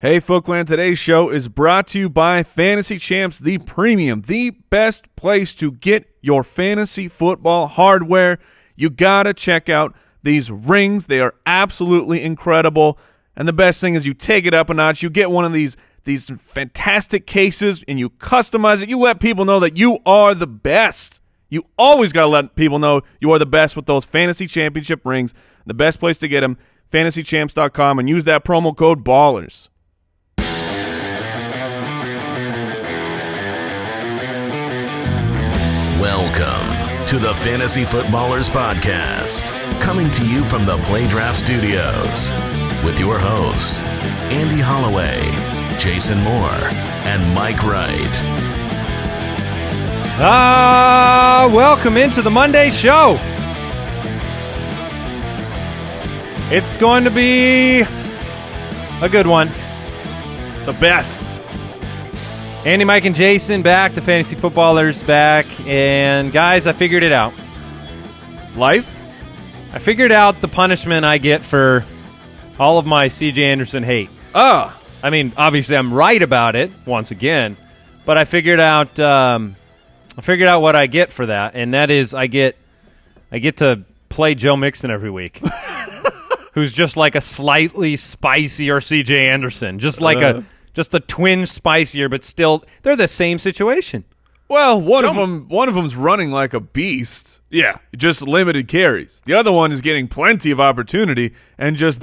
Hey, Folkland, today's show is brought to you by Fantasy Champs, the premium, the best place to get your fantasy football hardware. You got to check out these rings. They are absolutely incredible. And the best thing is you take it up a notch. You get one of these fantastic cases and you customize it. You let people know that you are the best. You always got to let people know you are the best with those fantasy championship rings. The best place to get them, fantasychamps.com, and use that promo code BALLERS. Welcome to the Fantasy Footballers Podcast, coming to you from the Playdraft Studios with your hosts, Andy Holloway, Jason Moore, and Mike Wright. Welcome into the Monday show. It's going to be a good one. The best. Andy, Mike, and Jason back. The Fantasy Footballers back. And, guys, I figured it out. Life? I figured out the punishment I get for all of my C.J. Anderson hate. I mean, obviously, I'm right about it, once again. But I figured out what I get for that, and that is I get to play Joe Mixon every week. Who's just like a slightly spicier C.J. Anderson. Just a twinge spicier, but still, they're the same situation. Well, one of them's running like a beast. Yeah, just limited carries. The other one is getting plenty of opportunity and just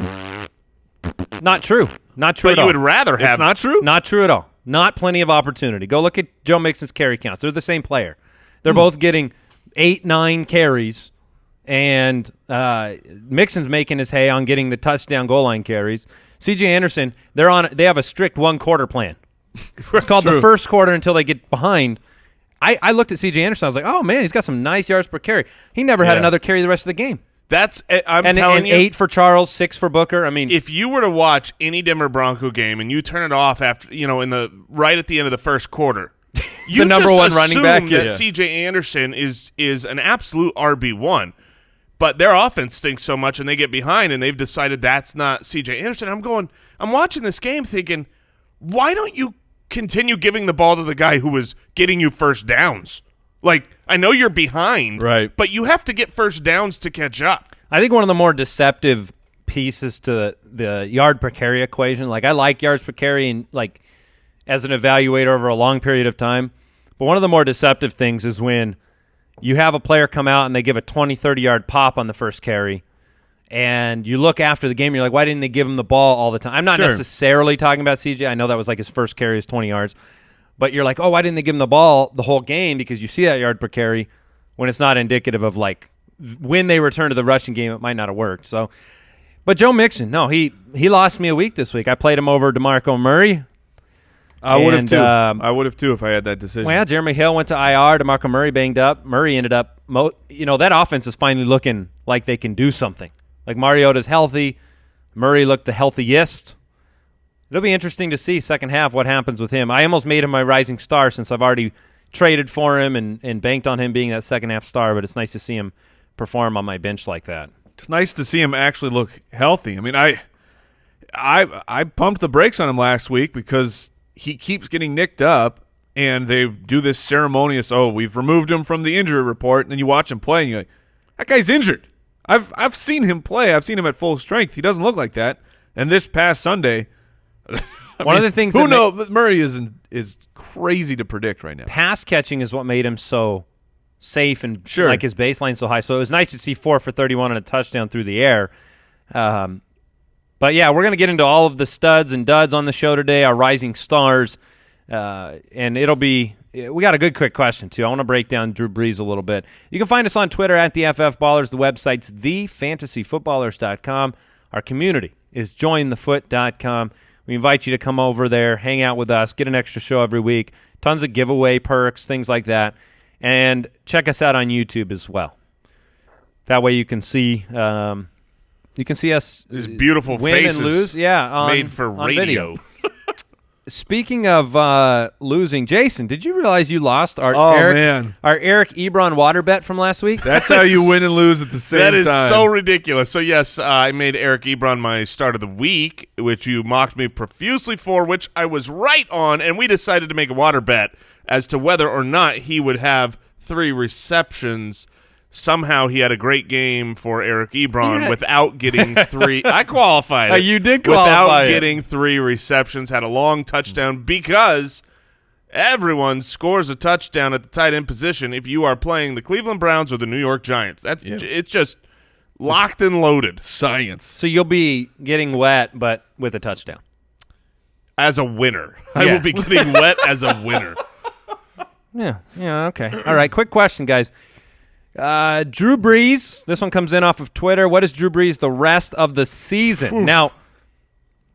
not true. Not true but at all. You would rather have. It's not true? Not true at all. Not plenty of opportunity. Go look at Joe Mixon's carry counts. They're the same player. They're both getting 8-9 carries, and Mixon's making his hay on getting the touchdown goal line carries. C.J. Anderson, they have a strict one-quarter plan. It's called the first quarter until they get behind. I looked at C.J. Anderson. I was like, oh, man, he's got some nice yards per carry. He never had another carry the rest of the game. I'm telling you, 8 for Charles, 6 for Booker. I mean, if you were to watch any Denver Bronco game and you turn it off after, right at the end of the first quarter, you the number just one running back that C.J. Anderson is an absolute RB1. But their offense stinks so much, and they get behind, and they've decided that's not C.J. Anderson. I'm watching this game thinking, why don't you continue giving the ball to the guy who was getting you first downs? Like, I know you're behind, right? But you have to get first downs to catch up. I think one of the more deceptive pieces to the yard per carry equation, like I like yards per carry and like as an evaluator over a long period of time, but one of the more deceptive things is when you have a player come out and they give a 20, 30-yard pop on the first carry, and you look after the game and you're like, why didn't they give him the ball all the time? I'm not necessarily talking about CJ. I know that was like his first carry is 20 yards. But you're like, oh, why didn't they give him the ball the whole game? Because you see that yard per carry when it's not indicative of, like, when they return to the rushing game, it might not have worked. So, but Joe Mixon, no, he lost me a week this week. I played him over DeMarco Murray. I would have, too. I would have, too, if I had that decision. Well, Jeremy Hill went to IR. DeMarco Murray banged up. Murray ended up that offense is finally looking like they can do something. Like, Mariota's healthy. Murray looked the healthiest. It'll be interesting to see second half what happens with him. I almost made him my rising star since I've already traded for him and banked on him being that second half star, but it's nice to see him perform on my bench like that. It's nice to see him actually look healthy. I mean, I pumped the brakes on him last week because he keeps getting nicked up, and they do this ceremonious, we've removed him from the injury report, and then you watch him play, and you're like, that guy's injured. I've seen him play. I've seen him at full strength. He doesn't look like that. And this past Sunday, one of the things who knows, Murray is crazy to predict right now. Pass catching is what made him so safe and like his baseline so high. So it was nice to see 4 for 31 and a touchdown through the air. But yeah, we're going to get into all of the studs and duds on the show today, our rising stars, and we got a good quick question too. I want to break down Drew Brees a little bit. You can find us on Twitter at the FF Ballers. The website's thefantasyfootballers.com. Our community is jointhefoot.com. We invite you to come over there, hang out with us, get an extra show every week, tons of giveaway perks, things like that, and check us out on YouTube as well. That way you can see us these beautiful win faces and lose. Yeah, made for radio. Speaking of losing, Jason, did you realize you lost our Eric Ebron water bet from last week? That's how you win and lose at the same time. That is so ridiculous. So, yes, I made Eric Ebron my start of the week, which you mocked me profusely for, which I was right on, and we decided to make a water bet as to whether or not he would have 3 receptions. Somehow he had a great game for Eric Ebron without getting 3. I qualified it. You did qualify without getting 3 receptions, had a long touchdown because everyone scores a touchdown at the tight end position if you are playing the Cleveland Browns or the New York Giants. It's just locked and loaded. Science. So you'll be getting wet, but with a touchdown. As a winner. I will be getting wet as a winner. Yeah, okay. All right, quick question, guys. Drew Brees, this one comes in off of Twitter. What is Drew Brees the rest of the season? Now,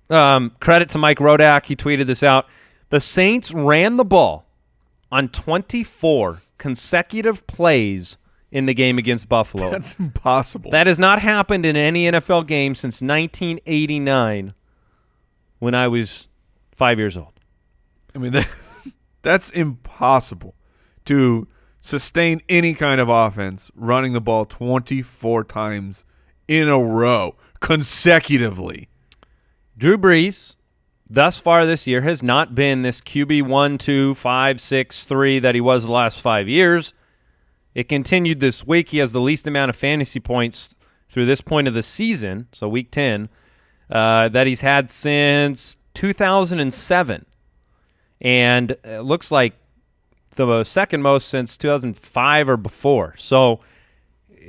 credit to Mike Rodak. He tweeted this out. The Saints ran the ball on 24 consecutive plays in the game against Buffalo. That's impossible. That has not happened in any NFL game since 1989 when I was 5 years old. I mean, that's impossible to sustain any kind of offense running the ball 24 times in a row consecutively. Drew Brees, thus far this year, has not been this QB 1, 2, 5, 6, 3 that he was the last 5 years. It continued this week. He has the least amount of fantasy points through this point of the season, so week 10, that he's had since 2007. And it looks like the second most since 2005 or before. So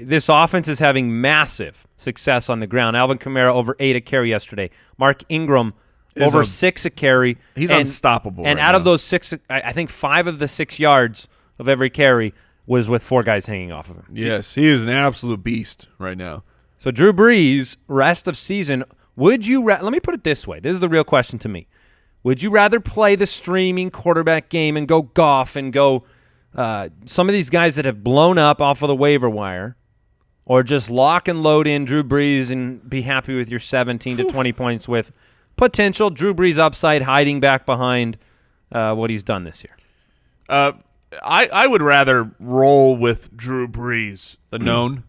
this offense is having massive success on the ground. Alvin Kamara over 8 a carry yesterday. Mark Ingram over 6 a carry. He's unstoppable. And right out now. of those 6, I think 5 of the 6 yards of every carry was with 4 guys hanging off of him. Yes, he is an absolute beast right now. So Drew Brees, rest of season, would you let me put it this way. This is the real question to me. Would you rather play the streaming quarterback game and go Goff and go some of these guys that have blown up off of the waiver wire, or just lock and load in Drew Brees and be happy with your 17 to 20 points with potential Drew Brees upside hiding back behind what he's done this year? I would rather roll with Drew Brees. The known?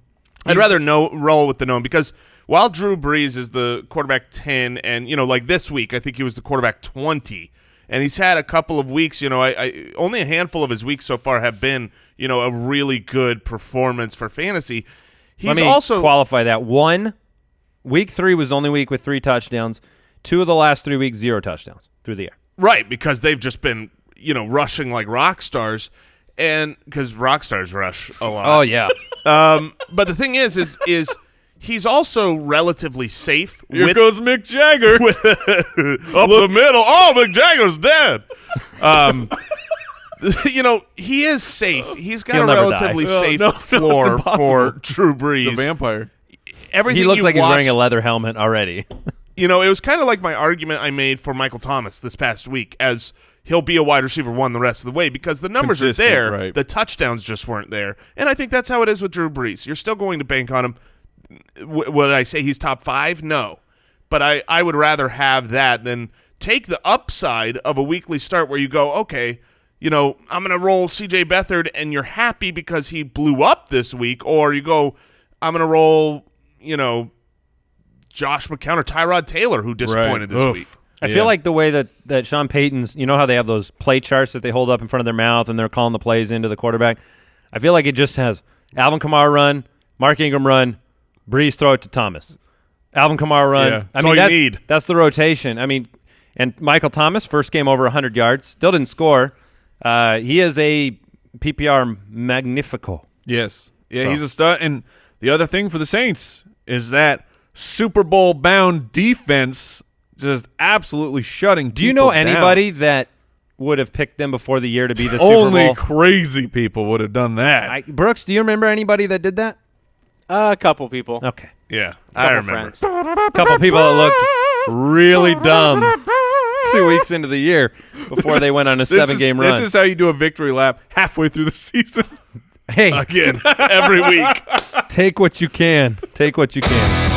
I'd rather roll with the known because while Drew Brees is the quarterback 10 and, like this week, I think he was the quarterback 20, and he's had a couple of weeks, I only a handful of his weeks so far have been, a really good performance for fantasy. Let me also qualify that. Week 3 was the only week with 3 touchdowns. 2 of the last 3 weeks, 0 touchdowns through the air. Right, because they've just been, rushing like rock stars, and because rock stars rush a lot. Oh, yeah. But the thing is he's also relatively safe. Here goes Mick Jagger. Up the middle. Oh, Mick Jagger's dead. He is safe. He's got a relatively safe floor for Drew Brees. He's a vampire. Everything he looks like he's wearing a leather helmet already. It was kind of like my argument I made for Michael Thomas this past week, as he'll be a wide receiver 1 the rest of the way because the numbers are there. Right. The touchdowns just weren't there. And I think that's how it is with Drew Brees. You're still going to bank on him. Would I say he's top 5? No. But I would rather have that than take the upside of a weekly start where you go, okay, I'm going to roll C.J. Beathard and you're happy because he blew up this week, or you go, I'm going to roll, Josh McCown or Tyrod Taylor who disappointed this week. I feel like the way that Sean Payton's, how they have those play charts that they hold up in front of their mouth and they're calling the plays into the quarterback. I feel like it just has Alvin Kamara run, Mark Ingram run, Brees throw it to Thomas. Alvin Kamara run. Yeah, that's all you need. That's the rotation. And Michael Thomas, first game over 100 yards, still didn't score. He is a PPR magnifico. Yes. Yeah, he's a stud. And the other thing for the Saints is that Super Bowl-bound defense just absolutely shutting people down. Do you know anybody that would have picked them before the year to be the Super Bowl? Only crazy people would have done that. Brooks, do you remember anybody that did that? A couple people. Okay. Yeah, I remember. A couple people that looked really dumb 2 weeks into the year before they went on a 7-game run. This is how you do a victory lap halfway through the season. Hey. Again, every week. Take what you can. Take what you can.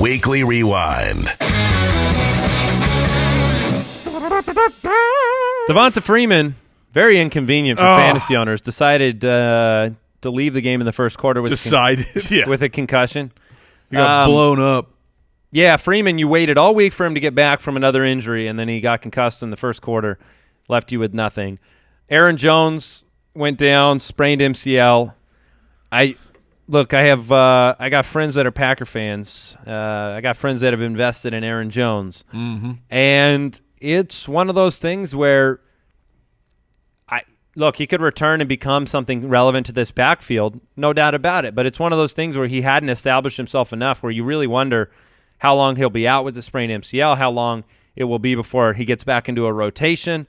Weekly Rewind. Devonta Freeman, very inconvenient for fantasy owners, decided to leave the game in the first quarter with with a concussion. He got blown up. Yeah, Freeman, you waited all week for him to get back from another injury, and then he got concussed in the first quarter, left you with nothing. Aaron Jones went down, sprained MCL. I got friends that are Packer fans. I got friends that have invested in Aaron Jones. Mm-hmm. And it's one of those things where he could return and become something relevant to this backfield, no doubt about it. But it's one of those things where he hadn't established himself enough where you really wonder how long he'll be out with the sprained MCL, how long it will be before he gets back into a rotation.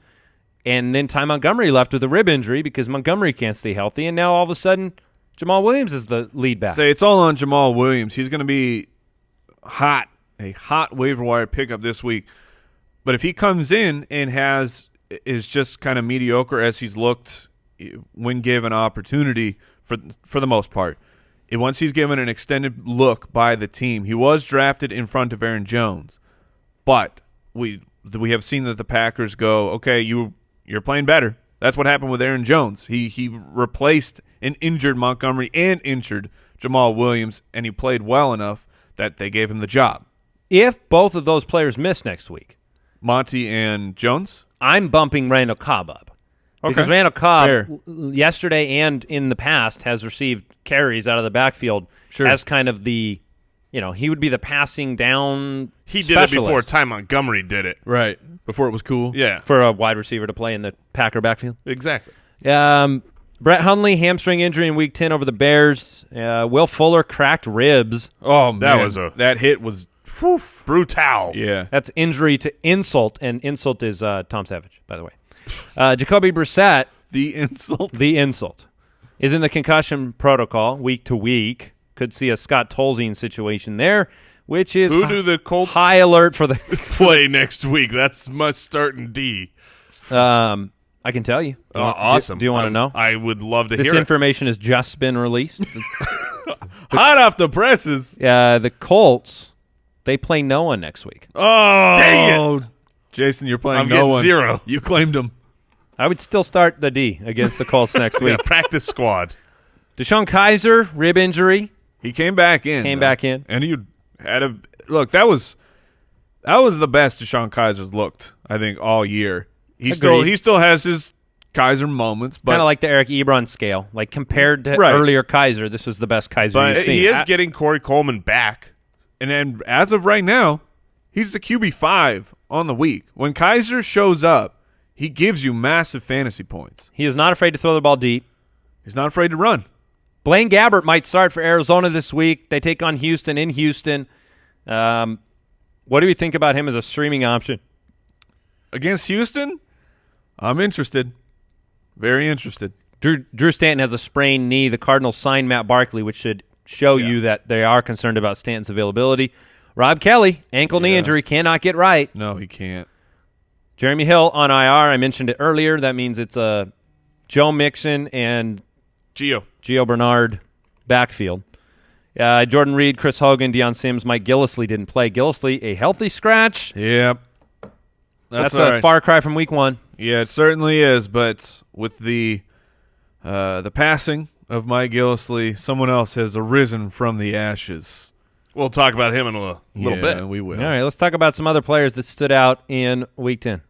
And then Ty Montgomery left with a rib injury because Montgomery can't stay healthy. And now all of a sudden, Jamal Williams is the lead back. Say it's all on Jamal Williams. He's going to be a hot waiver wire pickup this week. But if he comes in and is just kind of mediocre as he's looked when given opportunity for the most part, once he's given an extended look by the team, he was drafted in front of Aaron Jones. But we have seen that the Packers go, okay, you're playing better. That's what happened with Aaron Jones. He replaced an injured Montgomery and injured Jamal Williams, and he played well enough that they gave him the job. If both of those players miss next week, Monty and Jones, I'm bumping Randall Cobb up. Okay. Because Randall Cobb, Fair. yesterday and in the past, has received carries out of the backfield as kind of the, he would be the passing down He specialist. did it before Ty Montgomery did it. right, before it was cool. Yeah. For a wide receiver to play in the Packer backfield. Exactly. Brett Hundley, hamstring injury in Week 10 over the Bears. Will Fuller cracked ribs. Oh, man. That hit was brutal. Yeah. That's injury to insult, and insult is Tom Savage, by the way. Jacoby Brissett, The insult. is in the concussion protocol week to week. Could see a Scott Tolzien situation there, which is Who do the Colts high alert for the play next week? That's must start in D. I can tell you. Awesome. Do you want to know? I would love to This hear it. information has just been released. Hot off the presses. The Colts, they play no one next week. Oh, Dang it. Jason, you're playing I'm no getting one. 0. You claimed him. I would still start the D against the Colts next Yeah, week. practice squad. Deshone Kizer, rib injury. He came back in. And he had a look. That was the best Deshone Kizer's looked, I think, all year. He still has his Kizer moments, but Kind of like the Eric Ebron scale. Like compared to Right. earlier Kizer, this was the best Kizer But you've seen. He is getting Corey Coleman back. and then as of right now, he's the QB5 on the week. When Kizer shows up, he gives you massive fantasy points. He is not afraid to throw the ball deep. He's not afraid to run. Blaine Gabbert might start for Arizona this week. They take on Houston in Houston. What do we think about him as a streaming option? Against Houston, I'm interested. Very interested. Drew Stanton has a sprained knee. The Cardinals signed Matt Barkley, which should show you that they are concerned about Stanton's availability. Rob Kelley, ankle knee injury, cannot get right. No, he can't. Jeremy Hill on IR. I mentioned it earlier. That means it's a Joe Mixon and Gio Bernard backfield. Jordan Reed, Chris Hogan, Deion Sims, Mike Gillislee didn't play. Gillislee, a healthy scratch. Yep. That's all a right. far cry from week 1. Yeah, it certainly is. But with the passing of Mike Gillislee, someone else has arisen from the ashes. We'll talk about him in a little bit. We will. All right, let's talk about some other players that stood out in week 10.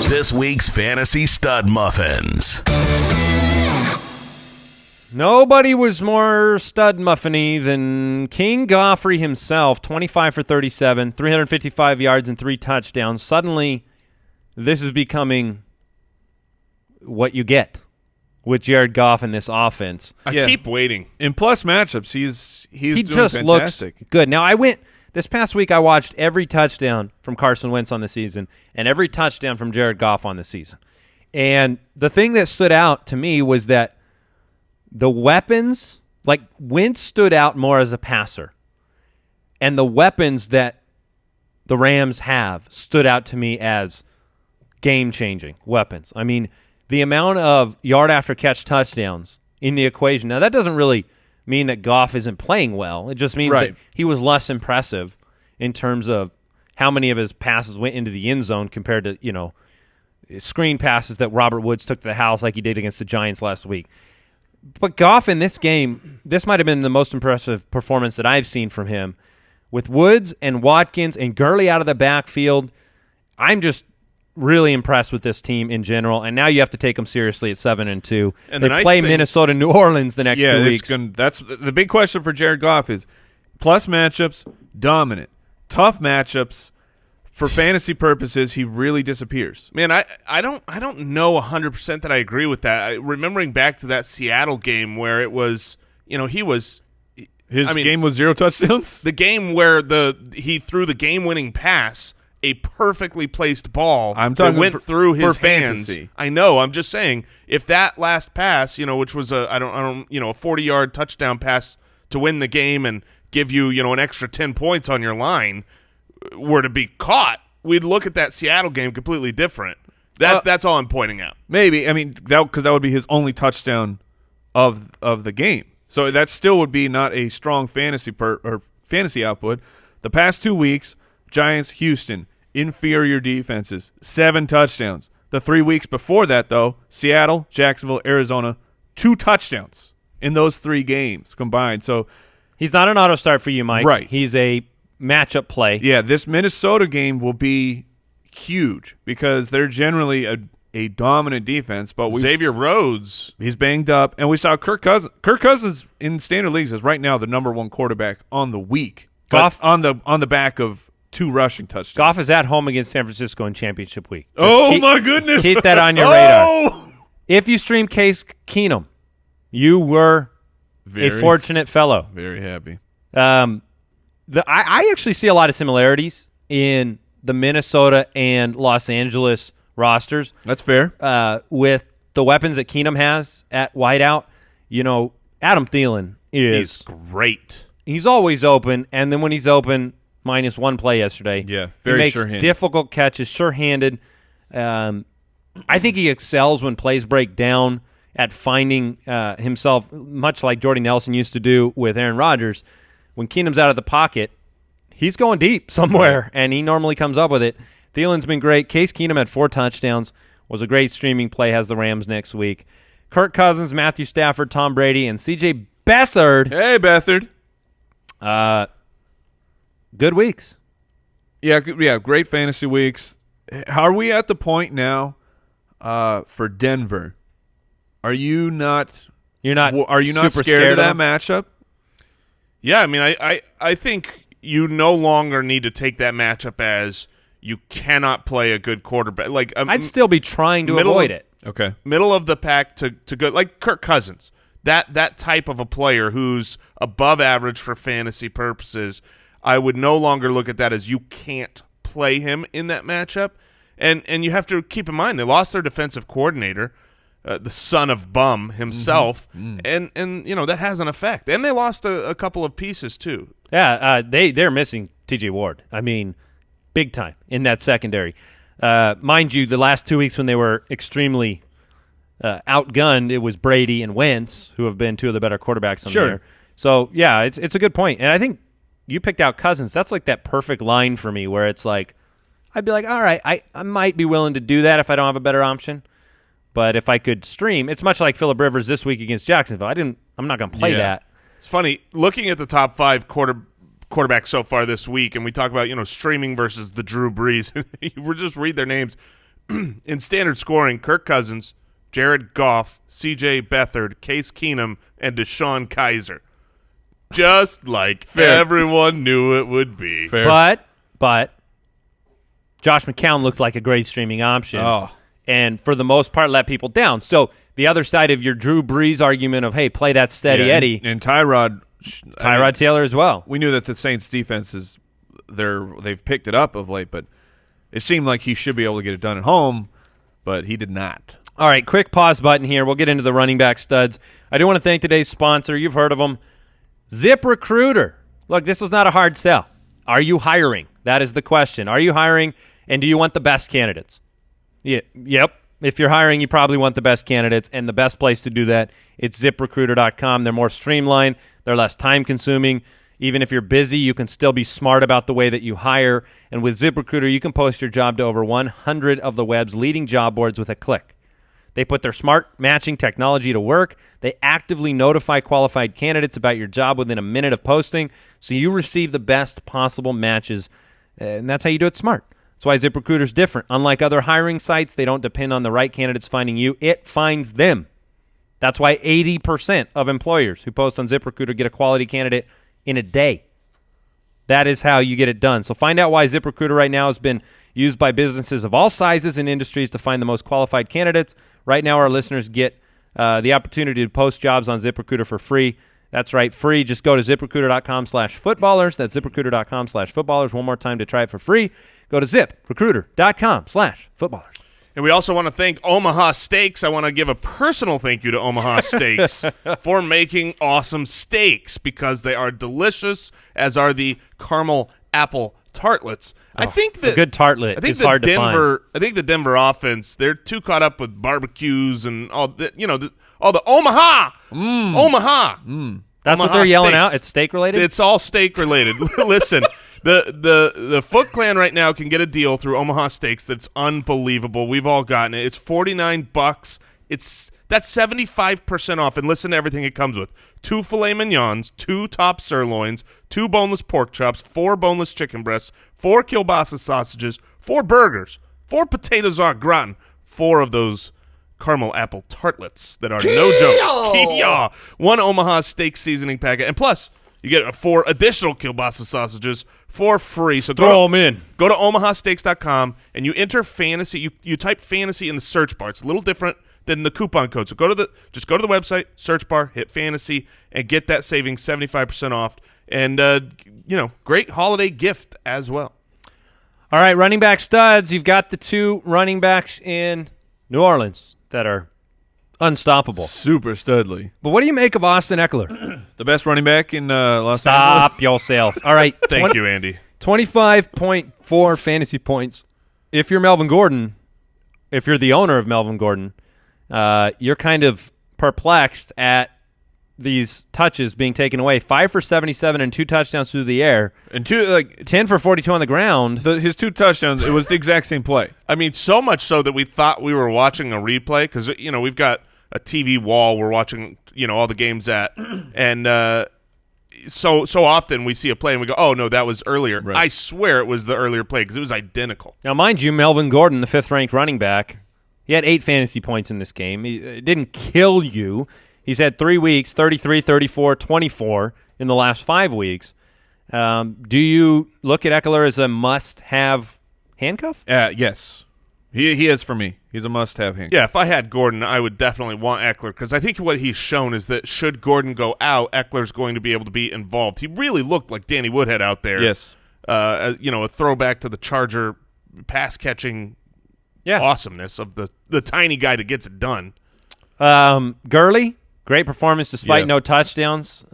This week's Fantasy Stud Muffins. Nobody was more stud muffiny than King Goffrey himself, 25 for 37, 355 yards and 3 touchdowns. Suddenly, this is becoming what you get with Jared Goff in this offense. I keep waiting. In plus matchups, he He doing just fantastic. looks good. Now, this past week, I watched every touchdown from Carson Wentz on the season and every touchdown from Jared Goff on the season. And the thing that stood out to me was that the weapons, like Wentz stood out more as a passer. And the weapons that the Rams have stood out to me as game-changing weapons. I mean, the amount of yard after catch touchdowns in the equation. Now, that doesn't really mean that Goff isn't playing well. It just means that he was less impressive in terms of how many of his passes went into the end zone compared to, screen passes that Robert Woods took to the house like he did against the Giants last week. But Goff in this game, this might have been the most impressive performance that I've seen from him. With Woods and Watkins and Gurley out of the backfield, I'm just really impressed with this team in general. And now you have to take them seriously at 7-2. And they play Minnesota, New Orleans the next 2 weeks. That's the big question for Jared Goff is plus matchups, dominant. Tough matchups. For fantasy purposes, he really disappears. Man, I don't know 100% that I agree with that. Remembering back to that Seattle game where it was, his game was 0 touchdowns? The game where he threw the game-winning pass, a perfectly placed ball that went through his hands. Fantasy. I know. I'm just saying, if that last pass, which was a 40-yard touchdown pass to win the game and give you, an extra 10 points on your line, were to be caught, we'd look at that Seattle game completely different. That's all I'm pointing out. Maybe. I mean, because that would be his only touchdown of the game. So that still would be not a strong fantasy output. The past 2 weeks, Giants, Houston, inferior defenses, 7 touchdowns. The 3 weeks before that, though, Seattle, Jacksonville, Arizona, 2 touchdowns in those 3 games combined. So he's not an auto start for you, Mike. Right. He's a matchup play. Yeah, this Minnesota game will be huge because they're generally a dominant defense. But Xavier Rhodes, he's banged up, and we saw Kirk Cousins. Kirk Cousins in standard leagues is right now the #1 quarterback on the week. Goff on the back of 2 rushing touchdowns. Goff is at home against San Francisco in championship week. My goodness! Keep that on your radar. If you stream Case Keenum, you were a fortunate fellow. Very happy. I actually see a lot of similarities in the Minnesota and Los Angeles rosters. That's fair. With the weapons that Keenum has at wideout, Adam Thielen he's great. He's always open, and then when he's open, -1 play yesterday. Yeah, very he makes sure-handed. difficult catches, sure-handed. I think he excels when plays break down at finding himself, much like Jordy Nelson used to do with Aaron Rodgers. When Keenum's out of the pocket, he's going deep somewhere, and he normally comes up with it. Thielen's been great. Case Keenum had 4 touchdowns, was a great streaming play, has the Rams next week. Kirk Cousins, Matthew Stafford, Tom Brady, and C.J. Beathard. Hey, Beathard. Good weeks. Yeah, great fantasy weeks. Are we at the point now for Denver? Are you not? Are you not scared of that matchup? Yeah, I mean, I think you no longer need to take that matchup as you cannot play a good quarterback. Like I'd still be trying to avoid it. Okay, middle of the pack to good, like Kirk Cousins. That type of a player who's above average for fantasy purposes, I would no longer look at that as you can't play him in that matchup. And you have to keep in mind they lost their defensive coordinator, the son of bum himself, and that has an effect. And they lost a couple of pieces too. Yeah, they're missing T.J. Ward. I mean, big time in that secondary. Mind you, the last 2 weeks when they were extremely outgunned, it was Brady and Wentz, who have been 2 of the better quarterbacks on there. So, yeah, it's a good point. And I think you picked out Cousins. That's like that perfect line for me where it's like, I'd be like, all right, I might be willing to do that if I don't have a better option. But if I could stream, it's much like Phillip Rivers this week against Jacksonville. I'm not going to play that. It's funny, looking at the top 5 quarterbacks so far this week, and we talk about, streaming versus the Drew Brees. We'll just read their names. In standard scoring, Kirk Cousins, Jared Goff, C.J. Beathard, Case Keenum, and Deshone Kizer. Just like everyone knew it would be. Fair. But Josh McCown looked like a great streaming option. Oh. And for the most part, let people down. So the other side of your Drew Brees argument of, hey, play that steady Eddie. And Tyrod Taylor as well. We knew that the Saints defense they've picked it up of late, but it seemed like he should be able to get it done at home, but he did not. All right, quick pause button here. We'll get into the running back studs. I do want to thank today's sponsor. You've heard of them. ZipRecruiter. Look, this was not a hard sell. Are you hiring? That is the question. Are you hiring, and do you want the best candidates? Yep. If you're hiring, you probably want the best candidates, and the best place to do that, it's ZipRecruiter.com. They're more streamlined. They're less time-consuming, Even if you're busy, you can still be smart about the way that you hire. And with ZipRecruiter, you can post your job to over 100 of the web's leading job boards with a click. They put their smart matching technology to work. They actively notify qualified candidates about your job within a minute of posting, so you receive the best possible matches. And that's how you do it smart. That's why ZipRecruiter is different. Unlike other hiring sites, they don't depend on the right candidates finding you. It finds them. That's why 80% of employers who post on ZipRecruiter get a quality candidate in a day. That is how you get it done. So find out why ZipRecruiter right now has been used by businesses of all sizes and industries to find the most qualified candidates. Right now, our listeners get the opportunity to post jobs on ZipRecruiter for free. That's right, free. Just go to ZipRecruiter.com/footballers. That's ZipRecruiter.com/footballers. One more time to try it for free. Go to ZipRecruiter.com/footballers. And we also want to thank Omaha Steaks. I want to give a personal thank you to Omaha Steaks for making awesome steaks because they are delicious, as are the caramel apple tartlets. I think that a good tartlet is hard to find. I think the Denver offense, they're too caught up with barbecues and all the, all the Omaha. Omaha. That's Omaha what they're yelling steaks. out? It's steak related? It's all steak related. Listen, the Foot Clan right now can get a deal through Omaha Steaks that's unbelievable. We've all gotten it. It's $49. That's 75% off. And listen to everything it comes with: 2 filet mignons, 2 top sirloins, 2 boneless pork chops, 4 boneless chicken breasts, 4 kielbasa sausages, 4 burgers, 4 potatoes au gratin, 4 of those caramel apple tartlets that are no joke. Kia! 1 Omaha Steak seasoning packet, and plus you get 4 additional kielbasa sausages for free. So throw them in. Go to omahasteaks.com and you enter fantasy. You type fantasy in the search bar. It's a little different than the coupon code. So go to the website, search bar, hit fantasy, and get that savings 75% off. And great holiday gift as well. All right, running back studs. You've got the 2 running backs in New Orleans that are unstoppable. Super studly. But what do you make of Austin Eckler? The best running back in Los Stop Angeles. yourself. All right. Thank you, Andy. 25.4 fantasy points. If you're Melvin Gordon, if you're the owner of Melvin Gordon, you're kind of perplexed at these touches being taken away. 5 for 77 and 2 touchdowns through the air. And 10 for 42 on the ground. His 2 touchdowns, it was the exact same play. I mean, so much so that we thought we were watching a replay because, we've got a TV wall we're watching, all the games at. And so often we see a play and we go, oh, no, that was earlier. Right. I swear it was the earlier play because it was identical. Now, mind you, Melvin Gordon, the 5th-ranked running back, he had 8 fantasy points in this game. It didn't kill you. He's had 3 weeks, 33, 34, 24 in the last 5 weeks. Do you look at Eckler as a must-have handcuff? Yes. He is for me. He's a must-have handcuff. Yeah, if I had Gordon, I would definitely want Eckler because I think what he's shown is that should Gordon go out, Eckler's going to be able to be involved. He really looked like Danny Woodhead out there. Yes. A throwback to the Charger pass-catching awesomeness of the tiny guy that gets it done. Gurley, great performance despite no touchdowns.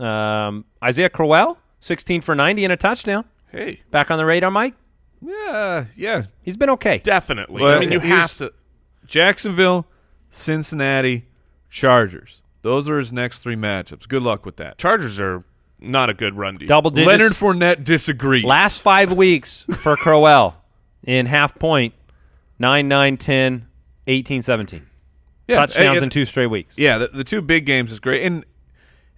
Isaiah Crowell, 16 for 90 and a touchdown. Hey. Back on the radar, Mike? Yeah. He's been okay. Definitely. Well, I mean, you have to. Jacksonville, Cincinnati, Chargers. Those are his next 3 matchups. Good luck with that. Chargers are not a good run defense. Double digits. Leonard Fournette disagrees. Last 5 weeks for Crowell in half point, 9, 9, 10, 18, 17. Touchdowns in 2 straight weeks. Yeah, the 2 big games is great. And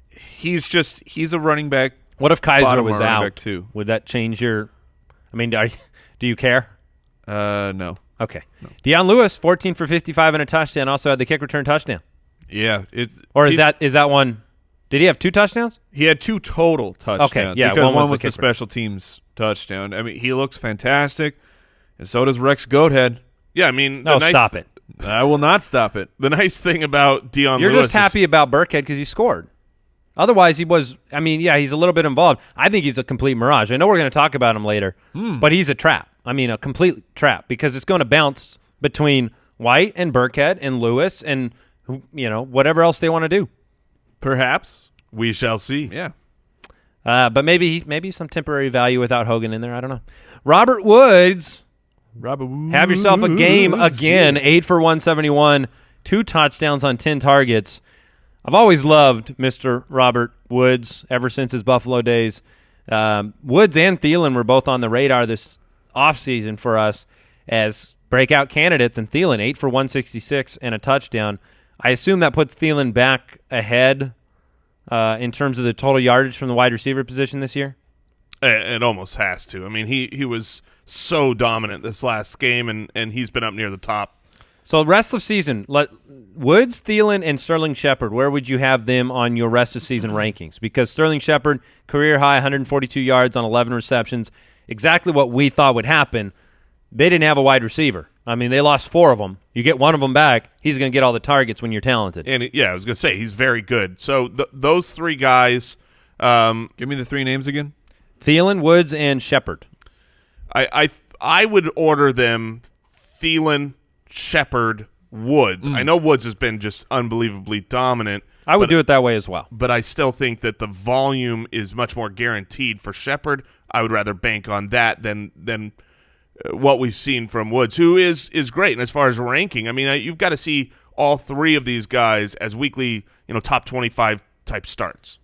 he's a running back. What if Kizer was running out? back too. Would that change your – I mean, do you care? No. Okay. No. Deion Lewis, 14 for 55 and a touchdown, also had the kick return touchdown. Yeah. Or is that one – did he have 2 touchdowns? He had 2 total touchdowns. Okay, yeah. Because one was the the special teams touchdown. I mean, he looks fantastic, and so does Rex Goathead. Yeah, I mean – stop it. I will not stop it. The nice thing about Deion Lewis You're just happy about Burkhead because he scored. Otherwise, he was – I mean, yeah, he's a little bit involved. I think he's a complete mirage. I know we're going to talk about him later, but he's a trap. I mean, a complete trap because it's going to bounce between White and Burkhead and Lewis and, whatever else they want to do. Perhaps. We shall see. Yeah. But maybe some temporary value without Hogan in there. I don't know. Robert Woods – have yourself a game again. 8 for 171, 2 touchdowns on 10 targets. I've always loved Mr. Robert Woods ever since his Buffalo days. Woods and Thielen were both on the radar this offseason for us as breakout candidates, and Thielen 8 for 166 and a touchdown. I assume that puts Thielen back ahead in terms of the total yardage from the wide receiver position this year. It almost has to. I mean, he was so dominant this last game, and he's been up near the top. So rest of season, Woods, Thielen, and Sterling Shepard, where would you have them on your rest of season rankings? Because Sterling Shepard, career high, 142 yards on 11 receptions, exactly what we thought would happen. They didn't have a wide receiver. I mean, they lost 4 of them. You get one of them back, he's going to get all the targets when you're talented. And I was going to say, he's very good. So those 3 guys. Give me the 3 names again. Thielen, Woods, and Shepard. I would order them Thielen, Shepard, Woods. I know Woods has been just unbelievably dominant. I would do it that way as well. But I still think that the volume is much more guaranteed for Shepard. I would rather bank on that than what we've seen from Woods, who is great. And as far as ranking, I mean, you've got to see all 3 of these guys as weekly, top 25 type starts.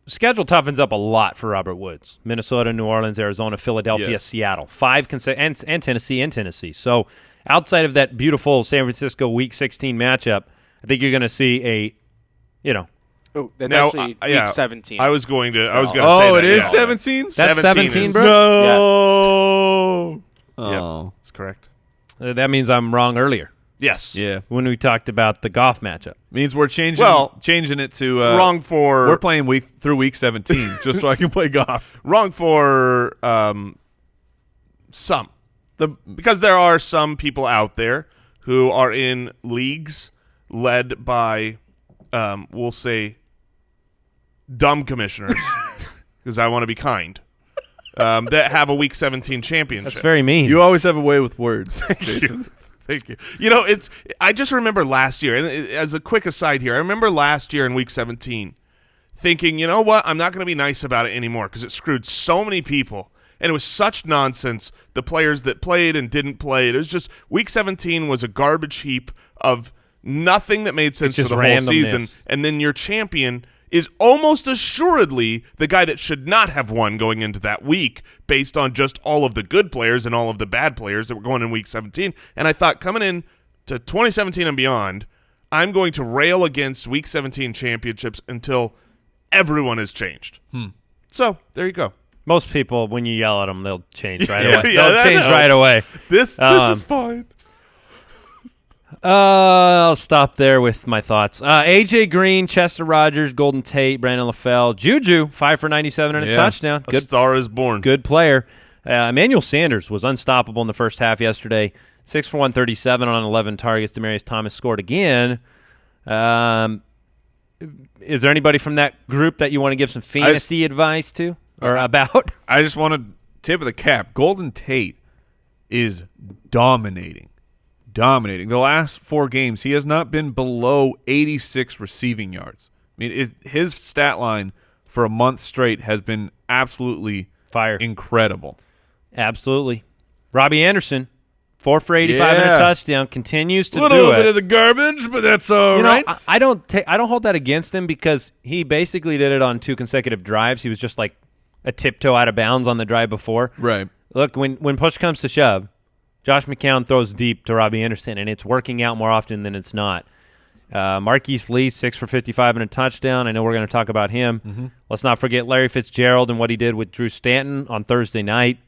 Schedule toughens up a lot for Robert Woods. Minnesota, New Orleans, Arizona, Philadelphia, yes. Seattle. 5 and Tennessee. So outside of that beautiful San Francisco Week 16 matchup, I think you're going to see Oh, that's Now, actually week 17. I was going to say that. Oh, it is yeah. 17? That's 17, bro? No. Yeah. Oh. That's correct. That means I'm wrong earlier Yes. Yeah. when we talked about the Goff matchup. Means we're changing it to Wrong for we're playing through week 17 just so I can play golf. wrong for some. Because there are some people out there who are in leagues led by we'll say dumb commissioners, because I want to be kind, that have a Week 17 championship. That's very mean. You always have a way with words, Jason. Thank you. I just remember last year, and as a quick aside here, I remember last year in Week 17 thinking, you know what, I'm not going to be nice about it anymore because it screwed so many people, and it was such nonsense, the players that played and didn't play. It was just Week 17 was a garbage heap of nothing that made sense for the whole season, and then your champion is almost assuredly the guy that should not have won going into that week based on just all of the good players and all of the bad players that were going in Week 17. And I thought coming in to 2017 and beyond, I'm going to rail against Week 17 championships until everyone has changed. So there you go. Most people, when you yell at them, they'll change right Yeah, away. yeah, They'll change helps. right away. This is fine. I'll stop there with my thoughts. A.J. Green, Chester Rogers, Golden Tate, Brandon LaFell, Juju, 5 for 97 and a touchdown. A star is born. Good player. Emmanuel Sanders was unstoppable in the first half yesterday. 6 for 137 on 11 targets. Demaryius Thomas scored again. Is there anybody from that group that you want to give some fantasy advice to or about? I just want to tip of the cap. Golden Tate is dominating. The last 4 games, he has not been below 86 receiving yards. I mean, his stat line for a month straight has been absolutely Fire. incredible. Absolutely. Robbie Anderson, 4 for 85 and a touchdown, continues to do it. A little bit of the garbage, but that's all right. I don't hold that against him because he basically did it on 2 consecutive drives. He was just like a tiptoe out of bounds on the drive before. Right. Look, when push comes to shove, Josh McCown throws deep to Robbie Anderson, and it's working out more often than it's not. Marquise Lee, 6 for 55 and a touchdown. I know we're going to talk about him. Mm-hmm. Let's not forget Larry Fitzgerald and what he did with Drew Stanton on Thursday night.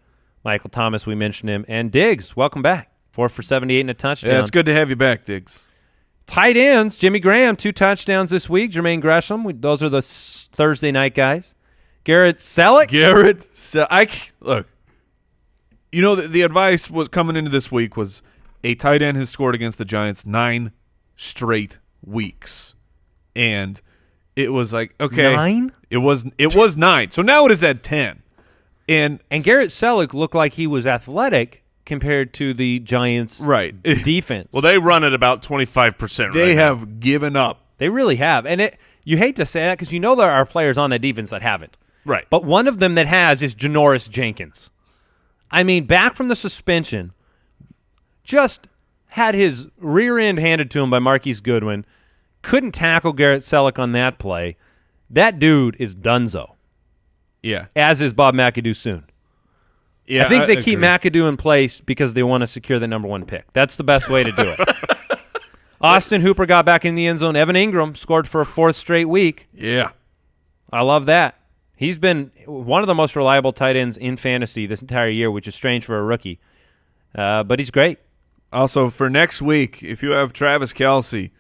Michael Thomas, we mentioned him. And Diggs, welcome back. 4 for 78 and a touchdown. Yeah, it's good to have you back, Diggs. Tight ends, Jimmy Graham, 2 touchdowns this week. Jermaine Gresham, those are the Thursday night guys. Garrett Selleck. Look, you know, the advice was coming into this week was a tight end has scored against the Giants 9 straight weeks. And it was like, okay. 9? It was 9. So now it is at 10. And Garrett Selleck looked like he was athletic compared to the Giants' defense. Well, they run at about 25%. They right have now. given up. They really have. And you hate to say that because you know there are players on that defense that haven't. Right. But one of them that has is Janoris Jenkins. I mean, back from the suspension, just had his rear end handed to him by Marquise Goodwin, couldn't tackle Garrett Selleck on that play. That dude is donezo. Yeah. as is Bob McAdoo soon. Yeah, I think they keep agree. McAdoo in place because they want to secure the number 1 pick. That's the best way to do it. Austin Hooper got back in the end zone. Evan Ingram scored for a 4th straight week. Yeah. I love that. He's been one of the most reliable tight ends in fantasy this entire year, which is strange for a rookie. But he's great. Also, for next week, if you have Travis Kelce,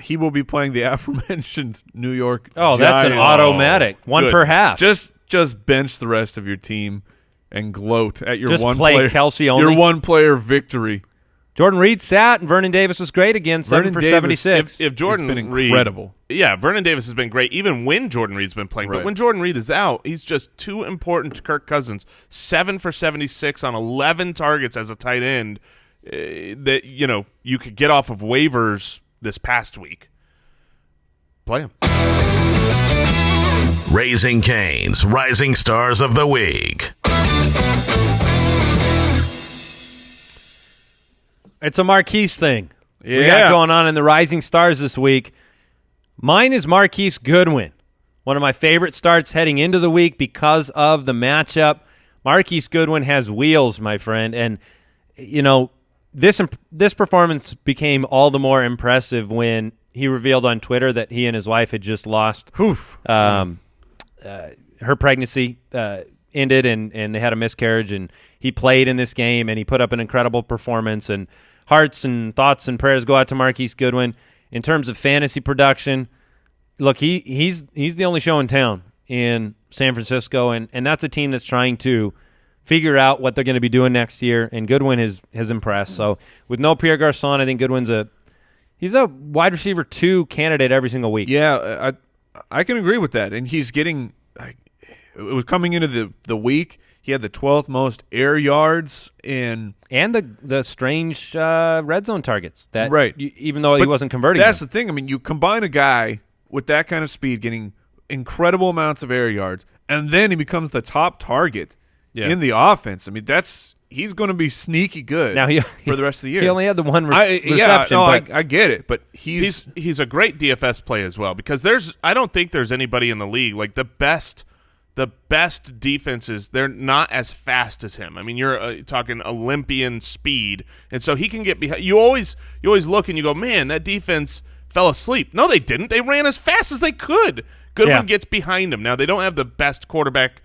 he will be playing the aforementioned New York Oh, that's an Giants. automatic. One good. per half. Just bench the rest of your team and gloat at your Just one play player, Kelce only? your one player victory. Jordan Reed sat, and Vernon Davis was great again, 7 for Davis, 76. If Jordan It's been Reed, incredible. Yeah, Vernon Davis has been great even when Jordan Reed's been playing. Right. But when Jordan Reed is out, he's just too important to Kirk Cousins. 7 for 76 on 11 targets as a tight end that you could get off of waivers this past week. Play him. Raising Cane's Rising Stars of the Week. It's a Marquise thing. We got Yeah. going on in the Rising Stars this week. Mine is Marquise Goodwin, one of my favorite starts heading into the week because of the matchup. Marquise Goodwin has wheels, my friend, and this performance became all the more impressive when he revealed on Twitter that he and his wife had just lost. Her pregnancy ended, and they had a miscarriage, and he played in this game, and he put up an incredible performance, and hearts and thoughts and prayers go out to Marquise Goodwin. In terms of fantasy production, look, he's the only show in town in San Francisco, and that's a team that's trying to figure out what they're going to be doing next year, and Goodwin has impressed. So with no Pierre Garçon, I think Goodwin's he's a wide receiver 2 candidate every single week. Yeah, I can agree with that. And he's getting it was coming into the week. He had the 12th most air yards and the strange red zone targets that right. Even though he wasn't converting. That's them. the thing. I mean, you combine a guy with that kind of speed, getting incredible amounts of air yards, and then he becomes the top target in the offense. I mean, he's going to be sneaky good now for the rest of the year. He only had the one reception. I get it, but he's a great DFS play as well because I don't think there's anybody in the league like the best defenses. They're not as fast as him. I mean, you're talking Olympian speed, and so he can get behind. You always look and you go, man, that defense fell asleep. No, they didn't. They ran as fast as they could. Goodwin gets behind him. Now they don't have the best quarterback.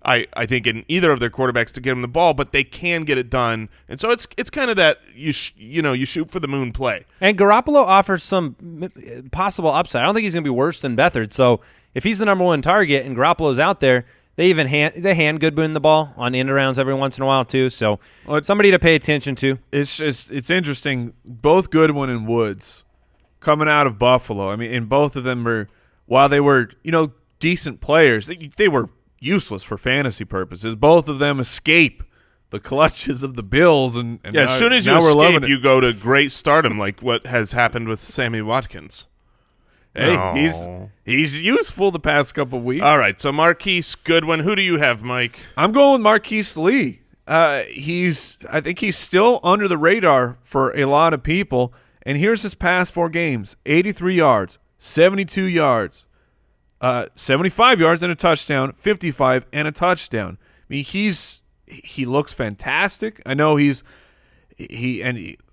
I think in either of their quarterbacks to get him the ball, but they can get it done, and so it's kind of that you shoot for the moon play. And Garoppolo offers some possible upside. I don't think he's going to be worse than Beathard. So if he's the number 1 target and Garoppolo's out there, they even hand Goodwin the ball on end arounds every once in a while too. So it's somebody to pay attention to. It's interesting. Both Goodwin and Woods coming out of Buffalo. I mean, and both of them while they were decent players, they were useless for fantasy purposes. Both of them escape the clutches of the Bills, and as soon as you escape, you go to great stardom, like what has happened with Sammy Watkins. Hey, he's useful the past couple of weeks. All right, so Marquise Goodwin. Who do you have, Mike? I'm going with Marquise Lee. I think he's still under the radar for a lot of people. And here's his past 4 games: 83 yards, 72 yards, 75 yards and a touchdown, 55 and a touchdown. I mean, he looks fantastic. I know he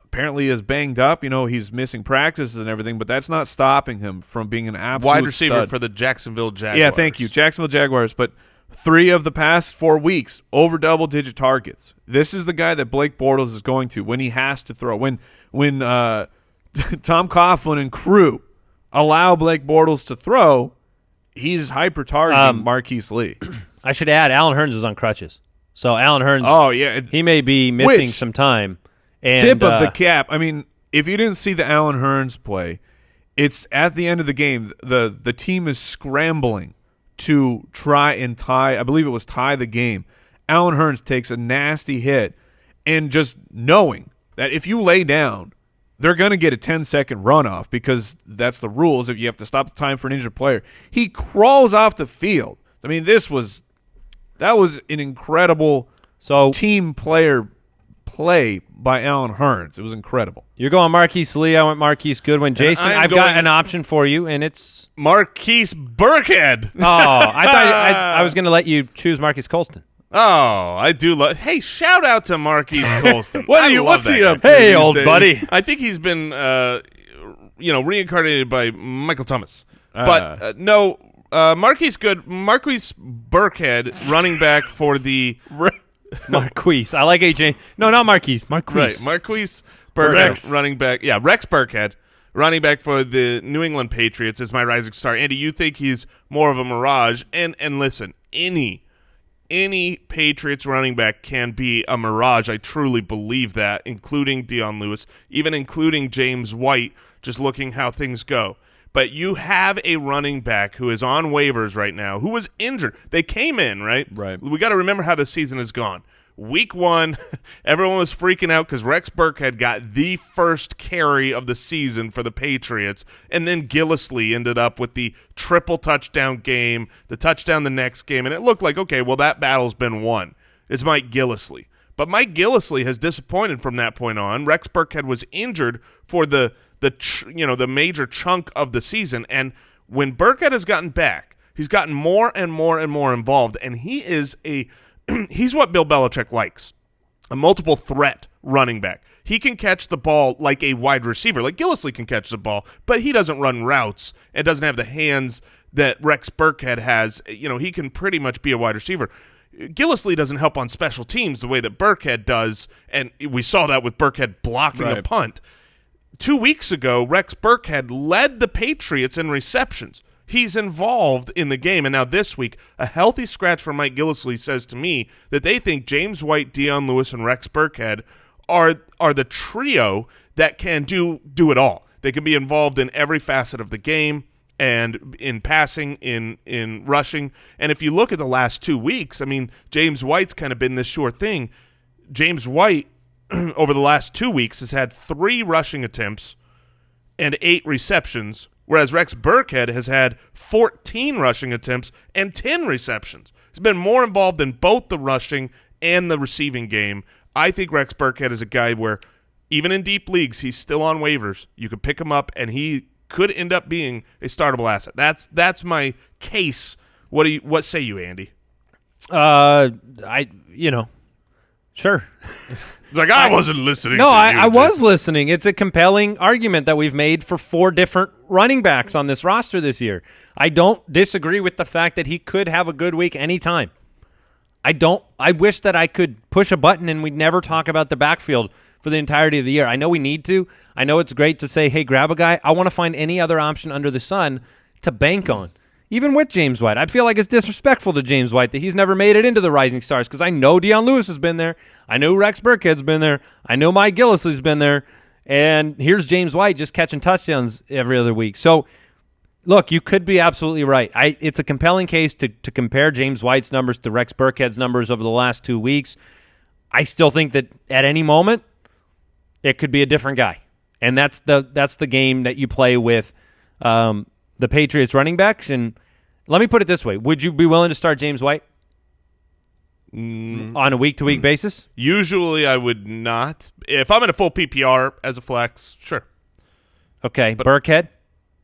apparently is banged up. He's missing practices and everything, but that's not stopping him from being an absolute wide receiver stud. for the Jacksonville Jaguars. Yeah, thank you, Jacksonville Jaguars. But 3 of the past 4 weeks over double-digit targets. This is the guy that Blake Bortles is going to when he has to throw. When Tom Coughlin and crew allow Blake Bortles to throw, he's hyper-targeting Marquise Lee. I should add, Allen Hurns is on crutches. So Allen Hurns, he may be missing some time. And, tip of the cap. I mean, if you didn't see the Allen Hurns play, it's at the end of the game. The team is scrambling to try and tie. I believe it was tie the game. Allen Hurns takes a nasty hit, and just knowing that if you lay down, they're going to get a 10-second runoff because that's the rules. If you have to stop the time for an injured player, he crawls off the field. I mean, that was an incredible team player play by Allen Hurns. It was incredible. You're going Marquise Lee. I went Marquise Goodwin. Jason, I've got an option for you, and it's Marquise Burkhead. Oh, I thought I was going to let you choose Marquise Colston. Oh, I do love. Hey, shout out to Marquise Colston. What's he up to Hey, these old days? buddy. I think he's been, reincarnated by Michael Thomas. But no, Marquise Burkhead, running back for the Marquise. I like AJ. No, not Marquise. Marquise. right, Marquise Burkhead, Rex. running back. Yeah, Rex Burkhead, running back for the New England Patriots is my rising star. Andy, you think he's more of a mirage? And listen, any Patriots running back can be a mirage. I truly believe that, including Dion Lewis, even including James White, just looking how things go. But you have a running back who is on waivers right now, who was injured. They came in, right? Right. We got to remember how the season has gone. Week 1, everyone was freaking out because Rex Burkhead got the first carry of the season for the Patriots, and then Gillislee ended up with the triple touchdown game, the touchdown the next game, and it looked like, okay, well, that battle's been won. It's Mike Gillislee. But Mike Gillislee has disappointed from that point on. Rex Burkhead was injured for the major chunk of the season, and when Burkhead has gotten back, he's gotten more and more and more involved, and he is he's what Bill Belichick likes, a multiple threat running back. He can catch the ball like a wide receiver, like Gillislee can catch the ball, but he doesn't run routes and doesn't have the hands that Rex Burkhead has. He can pretty much be a wide receiver. Gillislee doesn't help on special teams the way that Burkhead does, and we saw that with Burkhead blocking a punt. 2 weeks ago, Rex Burkhead led the Patriots in receptions. He's involved in the game, and now this week, a healthy scratch for Mike Gillislee says to me that they think James White, Dion Lewis, and Rex Burkhead are the trio that can do it all. They can be involved in every facet of the game, and in passing, in rushing. And if you look at the last 2 weeks, I mean, James White's kind of been this sure thing. James White, over the last 2 weeks, has had 3 rushing attempts and 8 receptions, whereas Rex Burkhead has had 14 rushing attempts and 10 receptions. He's been more involved in both the rushing and the receiving game. I think Rex Burkhead is a guy where, even in deep leagues, he's still on waivers. You could pick him up, and he could end up being a startable asset. That's my case. What say you, Andy? Sure. It's like I wasn't listening. No, to you, I was listening. It's a compelling argument that we've made for 4 different running backs on this roster this year. I don't disagree with the fact that he could have a good week anytime. I wish that I could push a button and we'd never talk about the backfield for the entirety of the year. I know we need to. I know it's great to say, hey, grab a guy. I want to find any other option under the sun to bank on. Even with James White, I feel like it's disrespectful to James White that he's never made it into the Rising Stars, because I know Dion Lewis has been there. I know Rex Burkhead's been there. I know Mike Gillislee's been there. And here's James White just catching touchdowns every other week. So, look, you could be absolutely right. It's a compelling case to compare James White's numbers to Rex Burkhead's numbers over the last 2 weeks. I still think that at any moment, it could be a different guy. And that's the game that you play with the Patriots running backs. And let me put it this way. Would you be willing to start James White on a week-to-week basis? Usually I would not. If I'm in a full PPR as a flex, sure. Okay, but Burkhead?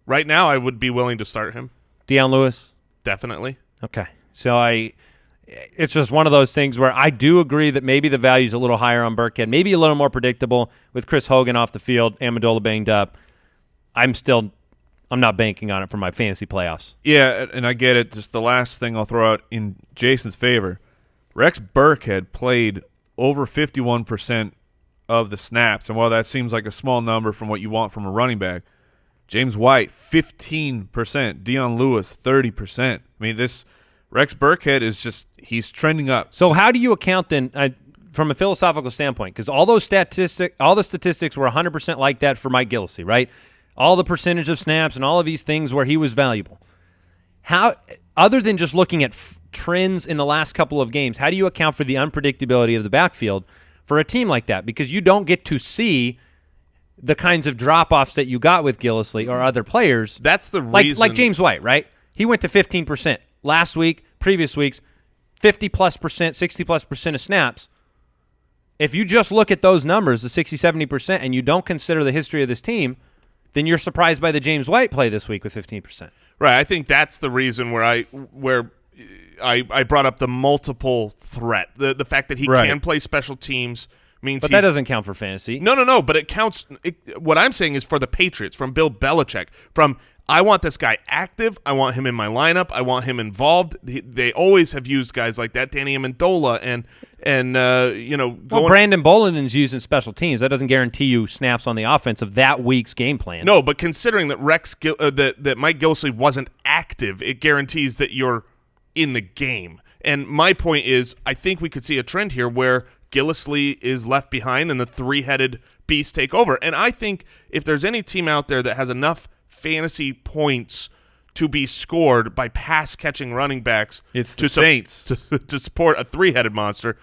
Right now I would be willing to start him. Dion Lewis? Definitely. Okay. So it's just one of those things where I do agree that maybe the value's a little higher on Burkhead, maybe a little more predictable with Chris Hogan off the field, Amendola banged up. I'm not banking on it for my fantasy playoffs. Yeah, and I get it. Just the last thing I'll throw out in Jason's favor, Rex Burkhead played over 51% of the snaps, and while that seems like a small number from what you want from a running back, James White, 15%, Dion Lewis, 30%. I mean, this Rex Burkhead is just – he's trending up. So how do you account then from a philosophical standpoint? Because all the statistics were 100% like that for Mike Gillislee, right? All the percentage of snaps and all of these things where he was valuable. How, other than just looking at trends in the last couple of games, how do you account for the unpredictability of the backfield for a team like that? Because you don't get to see the kinds of drop-offs that you got with Gillislee or other players. That's the reason. Like James White, right? He went to 15% last week, previous weeks, 50+%, 60+% of snaps. if you just look at those numbers, the 60, 70%, and you don't consider the history of this team, then you're surprised by the James White play this week with 15%. Right. I think that's the reason where I brought up the multiple threat. The fact that he can play special teams means But that doesn't count for fantasy. No, but it counts. What I'm saying is for the Patriots, from Bill Belichick, I want this guy active. I want him in my lineup. I want him involved. They always have used guys like that, Danny Amendola, and Brandon Bolinen's used in special teams. That doesn't guarantee you snaps on the offense of that week's game plan. No, but considering that that Mike Gillislee wasn't active, it guarantees that you're in the game. And my point is, I think we could see a trend here where Gillislee is left behind and the three-headed beast take over. And I think if there's any team out there that has enough fantasy points to be scored by pass-catching running backs, it's the Saints to support a three-headed monster,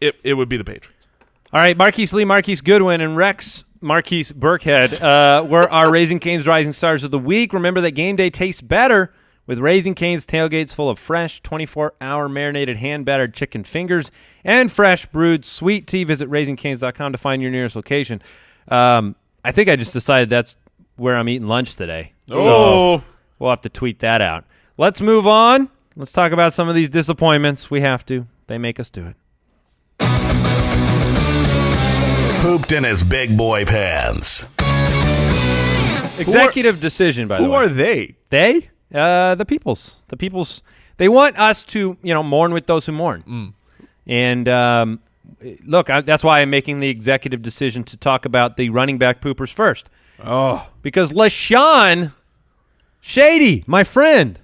it would be the Patriots. All right, Marquise Lee, Marquise Goodwin, and Rex Marquise Burkhead were our Raising Cane's Rising Stars of the Week. Remember that game day tastes better with Raising Cane's tailgates full of fresh, 24-hour marinated hand-battered chicken fingers and fresh brewed sweet tea. Visit raisingcanes.com to find your nearest location. I think I just decided that's where I'm eating lunch today. So we'll have to tweet that out. Let's move on. Let's talk about some of these disappointments. We have to. They make us do it. Pooped in his big boy pants. Executive decision, by the way. Who are they? They? The peoples. The peoples. They want us to, mourn with those who mourn. And look, that's why I'm making the executive decision to talk about the running back poopers first. Oh. Because LaShawn Shady, my friend,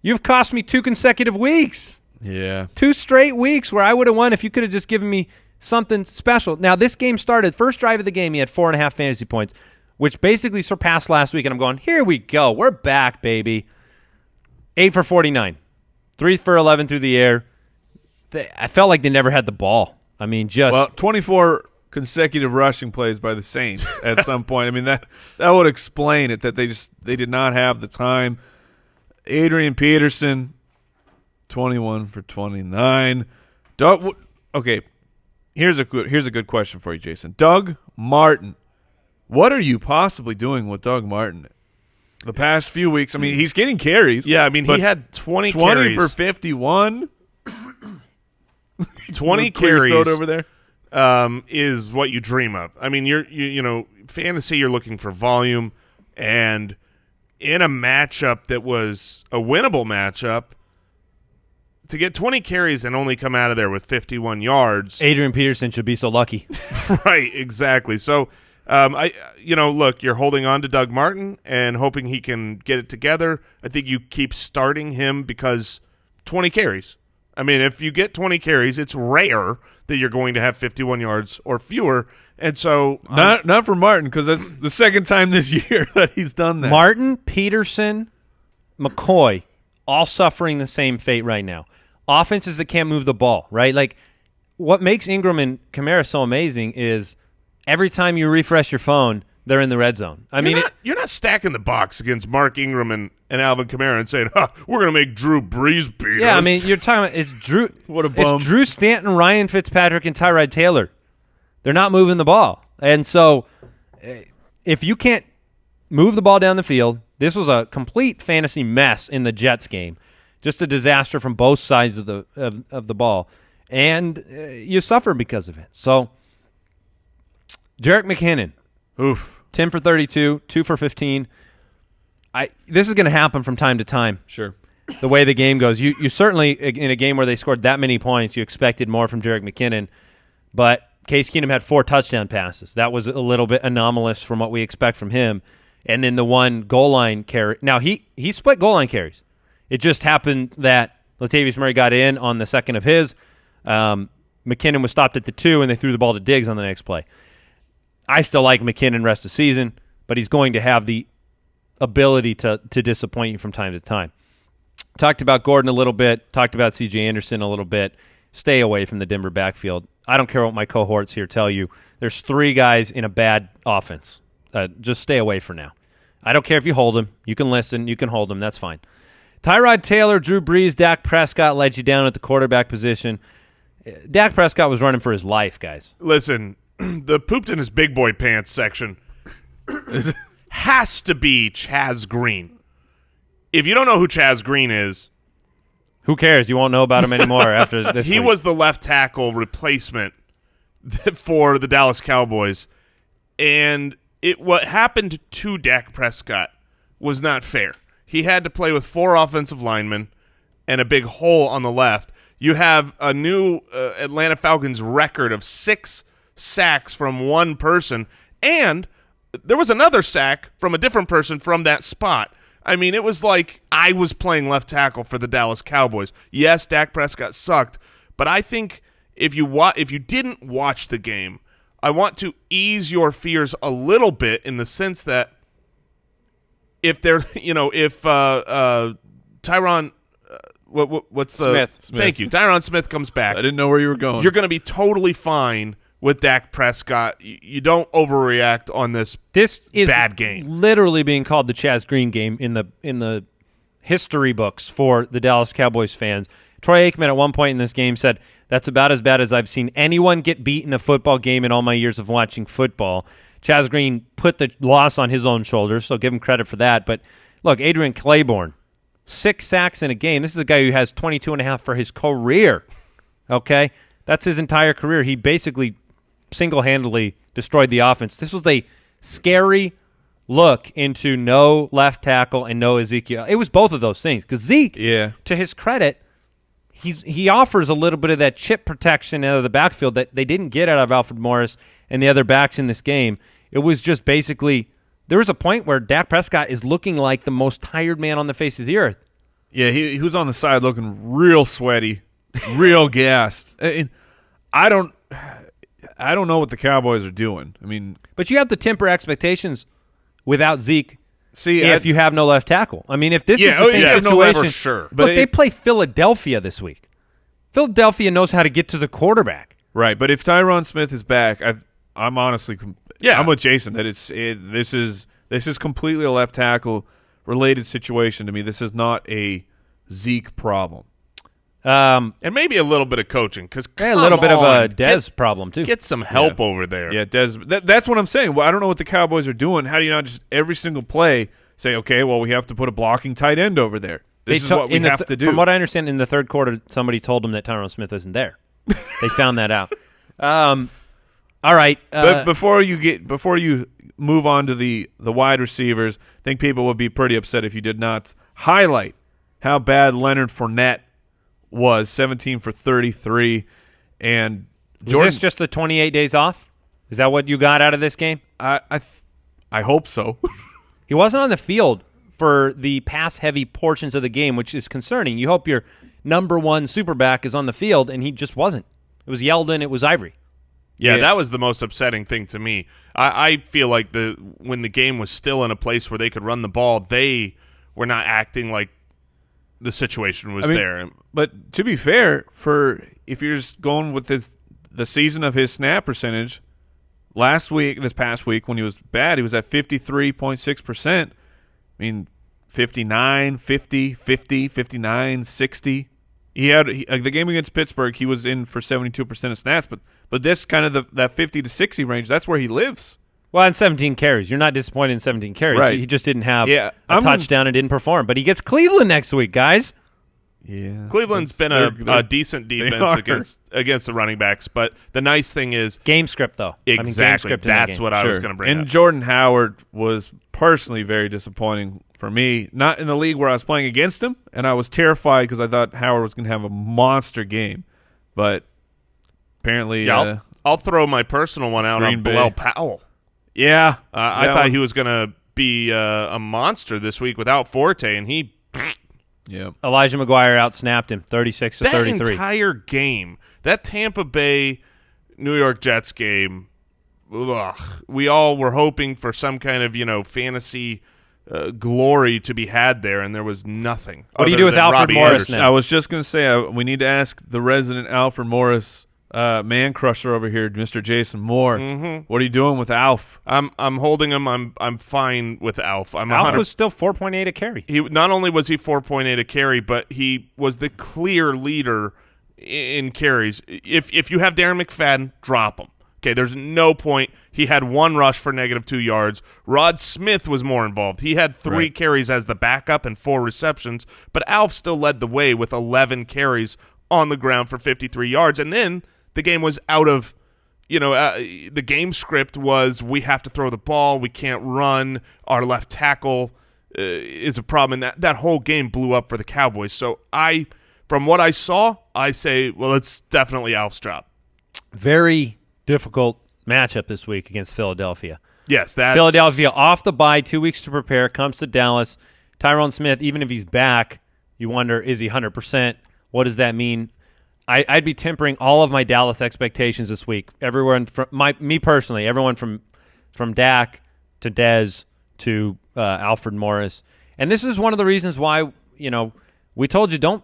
you've cost me 2 consecutive weeks. Yeah. 2 straight weeks where I would have won if you could have just given me something special. Now, this game started, first drive of the game, he had 4.5 fantasy points, which basically surpassed last week. And I'm going, here we go. We're back, baby. 8 for 49. 3 for 11 through the air. I felt like they never had the ball. I mean, 24 consecutive rushing plays by the Saints at some point. I mean, that would explain it, that they did not have the time. Adrian Peterson, 21 for 29. Okay, here's a good question for you, Jason. Doug Martin. What are you possibly doing with Doug Martin the past few weeks? I mean, he's getting carries. Yeah, I mean, he had 20 carries. for 51. 20 carries over there. Is what you dream of. I mean, fantasy, you're looking for volume, and in a matchup that was a winnable matchup, to get 20 carries and only come out of there with 51 yards. Adrian Peterson should be so lucky. Right, exactly. So, look, you're holding on to Doug Martin and hoping he can get it together. I think you keep starting him because 20 carries. I mean, if you get 20 carries, it's rare that you're going to have 51 yards or fewer. And so not for Martin, because that's the second time this year that he's done that. Martin, Peterson, McCoy, all suffering the same fate right now. Offenses that can't move the ball, right? Like, what makes Ingram and Kamara so amazing is every time you refresh your phone, they're in the red zone. You're not stacking the box against Mark Ingram and Alvin Kamara and saying, we're going to make Drew Brees beat us. Yeah, I mean, you're talking about it's Drew. What a bum. It's Drew Stanton, Ryan Fitzpatrick, and Tyrod Taylor. They're not moving the ball. And so if you can't move the ball down the field, this was a complete fantasy mess in the Jets game. Just a disaster from both sides of the ball. And you suffer because of it. So Jerick McKinnon. Oof. 10 for 32, 2 for 15. This is going to happen from time to time. Sure. The way the game goes. You certainly, in a game where they scored that many points, you expected more from Jerick McKinnon. But Case Keenum had 4 touchdown passes. That was a little bit anomalous from what we expect from him. And then the one goal line carry. Now, he split goal line carries. It just happened that Latavius Murray got in on the second of his. McKinnon was stopped at the 2, and they threw the ball to Diggs on the next play. I still like McKinnon rest of the season, but he's going to have the ability to disappoint you from time to time. Talked about Gordon a little bit. Talked about C.J. Anderson a little bit. Stay away from the Denver backfield. I don't care what my cohorts here tell you. There's 3 guys in a bad offense. Just stay away for now. I don't care if you hold them. You can listen. You can hold them. That's fine. Tyrod Taylor, Drew Brees, Dak Prescott led you down at the quarterback position. Dak Prescott was running for his life, guys. Listen, the pooped in his big boy pants section has to be Chaz Green. If you don't know who Chaz Green is, Who cares? You won't know about him anymore after this he week. was the left tackle replacement for the Dallas Cowboys, and what happened to Dak Prescott was not fair. He had to play with 4 offensive linemen and a big hole on the left. You have a new Atlanta Falcons record of 6 sacks from one person, and there was another sack from a different person from that spot. I mean, it was like I was playing left tackle for the Dallas Cowboys. Yes, Dak Prescott sucked, but I think if you didn't watch the game, I want to ease your fears a little bit in the sense that if Tyron what's the Smith. Thank you. Tyron Smith comes back. I didn't know where you were going. You're going to be totally fine with Dak Prescott. You don't overreact on this is bad game. Literally being called the Chaz Green game in the history books for the Dallas Cowboys fans. Troy Aikman at one point in this game said, "That's about as bad as I've seen anyone get beat in a football game in all my years of watching football." Chaz Green put the loss on his own shoulders, so give him credit for that. But look, Adrian Claiborne, 6 sacks in a game. This is a guy who has 22.5 for his career. Okay? That's his entire career. He basically single-handedly destroyed the offense. This was a scary look into no left tackle and no Ezekiel. It was both of those things because Zeke, to his credit, he offers a little bit of that chip protection out of the backfield that they didn't get out of Alfred Morris and the other backs in this game. It was just basically there was a point where Dak Prescott is looking like the most tired man on the face of the earth. Yeah, he was on the side looking real sweaty, real gassed. And I don't know what the Cowboys are doing. I mean, but you have to temper expectations without Zeke. See, if you have no left tackle. I mean, if this is the same situation, for sure. But they play Philadelphia this week. Philadelphia knows how to get to the quarterback. Right, but if Tyron Smith is back, I'm honestly, I'm with Jason that this is completely a left tackle related situation to me. This is not a Zeke problem. And maybe a little bit of coaching because a little bit of a Dez problem too. Get some help over there. Yeah, Dez. That's what I'm saying. Well, I don't know what the Cowboys are doing. How do you not just every single play say, okay, well, we have to put a blocking tight end over there. This is what we have to do. From what I understand, in the third quarter, somebody told them that Tyron Smith isn't there. They found that out. All right. But before you move on to the wide receivers, I think people would be pretty upset if you did not highlight how bad Leonard Fournette was, 17 for 33. And Jordan, was this just the 28 days off? Is that what you got out of this game? I hope so. He wasn't on the field for the pass-heavy portions of the game, which is concerning. You hope your number one superback is on the field, and he just wasn't. It was Yeldon. It was Ivory. Yeah, that was the most upsetting thing to me. I feel like when the game was still in a place where they could run the ball, they were not acting like the situation was there. But to be fair, if you're just going with the season of his snap percentage, this past week when he was bad, he was at 53.6%. I mean, 59, 50, 50, 59, 60. He had the game against Pittsburgh, he was in for 72% of snaps, but this kind of that 50 to 60 range, that's where he lives. Well, in 17 carries. You're not disappointed in 17 carries. Right. He just didn't have a touchdown and didn't perform. But he gets Cleveland next week, guys. Yeah, Cleveland's been a decent defense against the running backs, but the nice thing is game script though. Exactly, game script that's what I was going to bring up. And Jordan Howard was personally very disappointing for me. Not in the league where I was playing against him, and I was terrified because I thought Howard was going to have a monster game, but apparently, I'll throw my personal one out on Bilal Powell. Yeah, I thought he was going to be a monster this week without Forte, and he. Yeah, Elijah McGuire outsnapped him 36 to 33. That entire game, that Tampa Bay New York Jets game, we all were hoping for some kind of fantasy glory to be had there, and there was nothing. What do you do with Alfred Morris now? I was just going to say we need to ask the resident Alfred Morris man crusher over here, Mr. Jason Moore. Mm-hmm. What are you doing with Alf? I'm holding him. I'm fine with Alf. Alf was still 4.8 a carry. He not only was he 4.8 a carry, but he was the clear leader in carries. If you have Darren McFadden, drop him. Okay, there's no point. He had 1 rush for -2 yards. Rod Smith was more involved. He had 3 carries as the backup and 4 receptions, but Alf still led the way with 11 carries on the ground for 53 yards. And then the game was out of, the game script was we have to throw the ball, we can't run, our left tackle is a problem, and that whole game blew up for the Cowboys. So from what I saw, I say, well, it's definitely Alf's job. Very difficult matchup this week against Philadelphia. Yes, that's Philadelphia off the bye, 2 weeks to prepare, comes to Dallas. Tyrone Smith, even if he's back, you wonder, is he 100%? What does that mean? I'd be tempering all of my Dallas expectations this week. Everyone from me personally, everyone from Dak to Dez to Alfred Morris. And this is one of the reasons why, we told you don't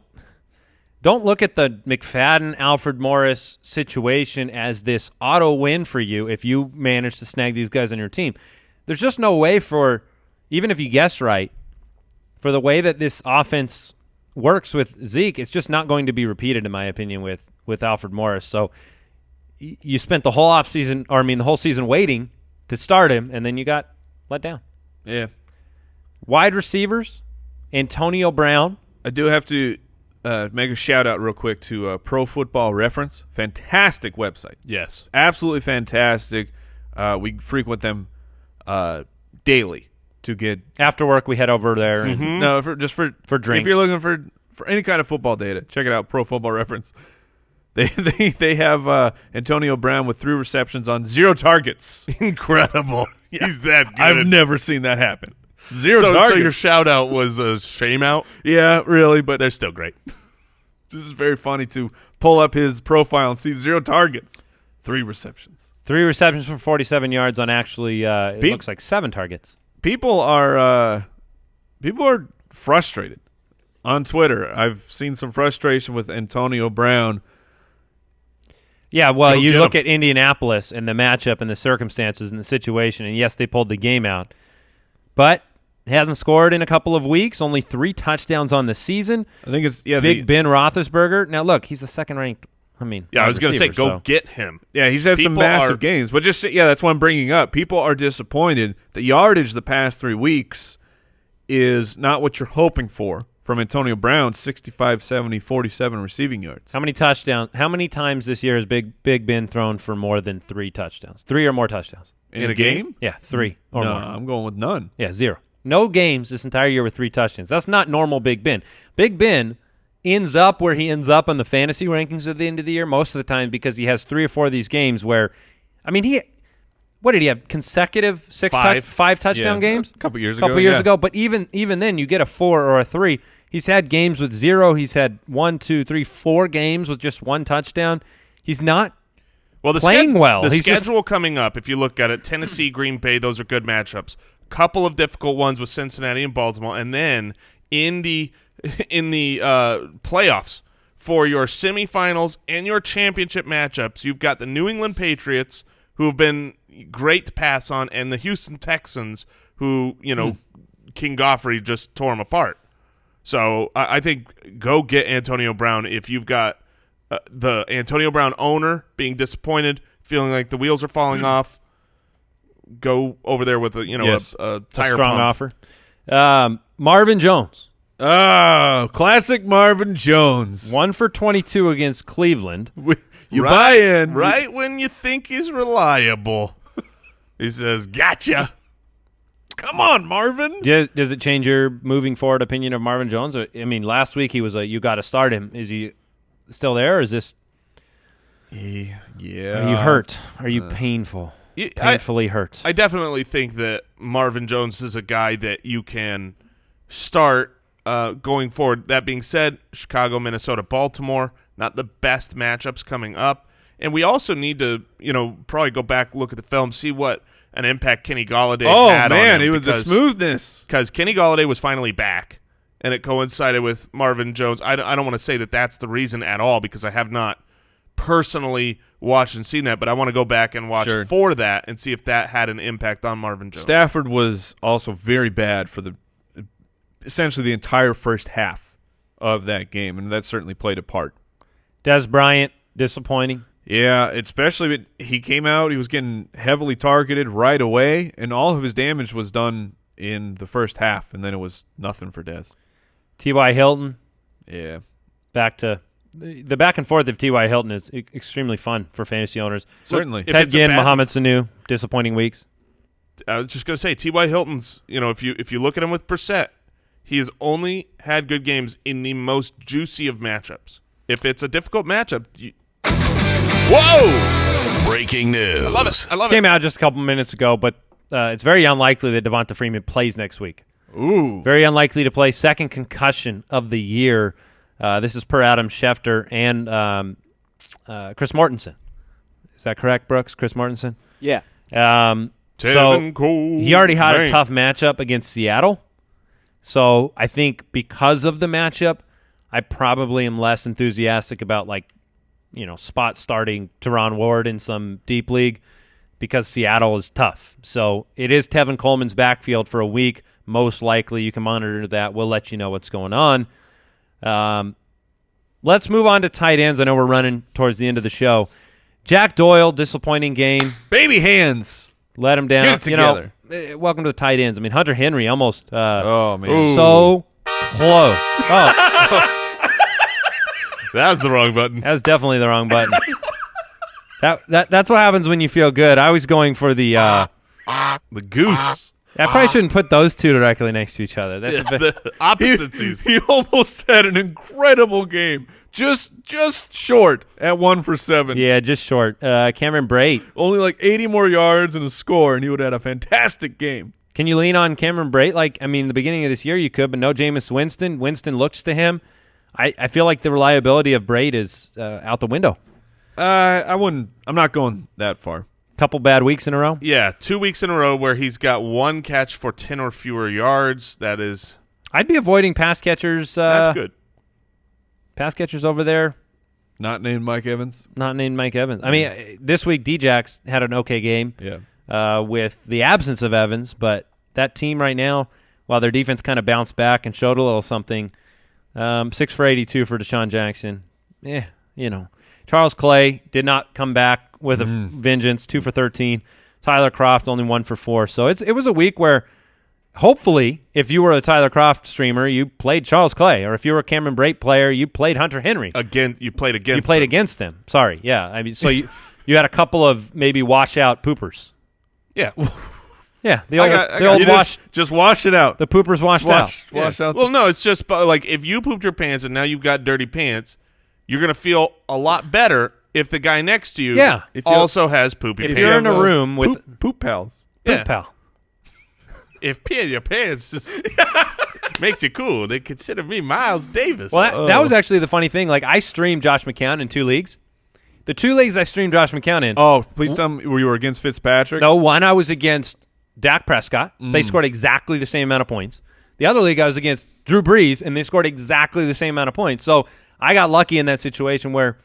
look at the McFadden, Alfred Morris situation as this auto win for you if you manage to snag these guys on your team. There's just no way for, even if you guess right, for the way that this offense works with Zeke, it's just not going to be repeated, in my opinion, with Alfred Morris. So you spent the whole the whole season waiting to start him, and then you got let down. Yeah. Wide receivers, Antonio Brown. I do have to make a shout-out real quick to Pro Football Reference. Fantastic website. Yes. Absolutely fantastic. We frequent them daily to get – After work, we head over there. And No, for drinks. If you're looking for any kind of football data, check it out, Pro Football Reference. They have Antonio Brown with 3 receptions on 0 targets. Incredible. Yeah. He's that good. I've never seen that happen. 0 targets. So your shout-out was a shame-out? Yeah, really, but they're still great. This is very funny to pull up his profile and see 0 targets, 3 receptions. 3 receptions for 47 yards on actually it looks like 7 targets. People are frustrated on Twitter. I've seen some frustration with Antonio Brown. Yeah, well, you look him. at Indianapolis and the matchup and the circumstances and the situation, and yes, they pulled the game out. But hasn't scored in a couple of weeks, only 3 touchdowns on the season. I think it's Big Ben Roethlisberger. Now, look, he's the second-ranked, I was going to say, go get him. Yeah, he's had some massive games. But that's what I'm bringing up. People are disappointed. The yardage the past 3 weeks is not what you're hoping for from Antonio Brown, 65, 70, 47 receiving yards. How many touchdowns? How many times this year has Big Ben thrown for more than 3 touchdowns? 3 or more touchdowns. In a game? Yeah, 3 or more. I'm going with none. Yeah, 0. No games this entire year with 3 touchdowns. That's not normal Big Ben. Big Ben ends up where he ends up on the fantasy rankings at the end of the year most of the time because he has 3 or 4 of these games where, what did he have? Consecutive 5 touchdown games? A couple years ago. But even then, you get a 4 or a 3. He's had games with 0. He's had 1, 2, 3, 4 games with just 1 touchdown. He's not playing well. The schedule coming up, if you look at it, Tennessee, Green Bay, those are good matchups. Couple of difficult ones with Cincinnati and Baltimore, and then in the playoffs for your semifinals and your championship matchups, you've got the New England Patriots, who have been great to pass on, and the Houston Texans, who King Goffrey just tore them apart. So I think go get Antonio Brown if you've got the Antonio Brown owner being disappointed, feeling like the wheels are falling off. Go over there with a tire strong pump. offer. Marvin Jones. Oh, classic Marvin Jones. 1 for 22 against Cleveland. You buy in. Right when you think he's reliable. He says, gotcha. Come on, Marvin. Does it change your moving forward opinion of Marvin Jones? Last week he was you got to start him. Is he still there, or is this? Yeah. Are you hurt? Are you painfully hurt? I definitely think that Marvin Jones is a guy that you can start going forward. That being said, Chicago, Minnesota, Baltimore, not the best matchups coming up. And we also need to, probably go back, look at the film, see what an impact Kenny Golladay had on him. It was the smoothness. Because Kenny Golladay was finally back, and it coincided with Marvin Jones. I don't want to say that that's the reason at all, because I have not personally watched and seen that, but I want to go back and watch for that and see if that had an impact on Marvin Jones. Stafford was also very bad for essentially the entire first half of that game, and that certainly played a part Des Bryant, disappointing. Yeah, especially he came out, he was getting heavily targeted right away, and all of his damage was done in the first half, and then it was nothing for Des. T.Y. Hilton. Yeah. Back to the back and forth of T.Y. Hilton is extremely fun for fantasy owners. Certainly. Ted Ginn, Mohamed Sanu, disappointing weeks. I was just going to say, T.Y. Hilton's, if you look at him with Brissett, he has only had good games in the most juicy of matchups. If it's a difficult matchup, whoa! Breaking news. I love it. Came out just a couple minutes ago, but it's very unlikely that Devonta Freeman plays next week. Ooh. Very unlikely to play. Second concussion of the year. This is per Adam Schefter and Chris Mortensen. Is that correct, Brooks? Chris Mortensen? Yeah. So he already had a tough matchup against Seattle. So I think because of the matchup, I probably am less enthusiastic about spot starting Teron Ward in some deep league because Seattle is tough. So it is Tevin Coleman's backfield for a week. Most likely you can monitor that. We'll let you know what's going on. Let's move on to tight ends. I know we're running towards the end of the show. Jack Doyle, disappointing game. Baby hands. Let him down. Get it together. Welcome to the tight ends. I mean, Hunter Henry almost oh, man. so close. Oh. That was the wrong button. That was definitely the wrong button. That's what happens when you feel good. I was going for the goose. I probably shouldn't put those two directly next to each other. That's The opposites. He almost had an incredible game. Just short at 1 for 7. Yeah, just short. Cameron Brate. Only 80 more yards and a score, and he would have had a fantastic game. Can you lean on Cameron Brate? The beginning of this year you could, but no Jameis Winston. Winston looks to him. I feel like the reliability of Brate is out the window. I'm not going that far. Couple bad weeks in a row? Yeah, 2 weeks in a row where he's got one catch for 10 or fewer yards. That is... I'd be avoiding pass catchers. That's good. Pass catchers over there. Not named Mike Evans? Not named Mike Evans. I mean, this week D-Jax had an okay game with the absence of Evans, but that team right now, while their defense kind of bounced back and showed a little something, 6 for 82 for Deshaun Jackson. Charles Clay did not come back with a vengeance, 2 for 13. Tyler Kroft only 1 for 4. So it was a week where hopefully if you were a Tyler Kroft streamer, you played Charles Clay, or if you were a Cameron Brate player, you played Hunter Henry. You played against them. Sorry, yeah. I mean, so you had a couple of maybe washout poopers. Yeah. Yeah, the old wash. Just wash it out. The poopers washed out. Wash out. Well, no, it's just if you pooped your pants and now you've got dirty pants, you're gonna feel a lot better if the guy next to you also has poopy pants. If you're in a room with poop pals, poop pal. If peeing your pants just makes you cool, they consider me Miles Davis. Well, that was actually the funny thing. I streamed Josh McCown in 2 leagues. The 2 leagues I streamed Josh McCown in. Oh, please tell me where you were against Fitzpatrick. No, one I was against Dak Prescott. They scored exactly the same amount of points. The other league I was against Drew Brees, and they scored exactly the same amount of points. So I got lucky in that situation where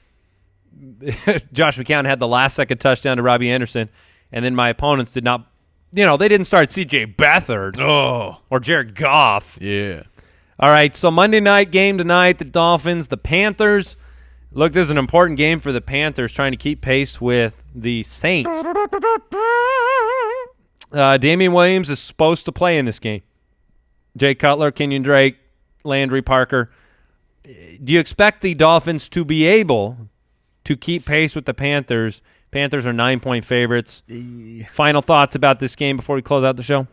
Josh McCown had the last-second touchdown to Robbie Anderson, and then my opponents did not, they didn't start C.J. Beathard or Jared Goff. Yeah. All right, so Monday night game tonight, the Dolphins, the Panthers. Look, this is an important game for the Panthers, trying to keep pace with the Saints. Damian Williams is supposed to play in this game. Jay Cutler, Kenyon Drake, Landry Parker. Do you expect the Dolphins to be able to keep pace with the Panthers? Panthers are 9-point favorites. Final thoughts about this game before we close out the show?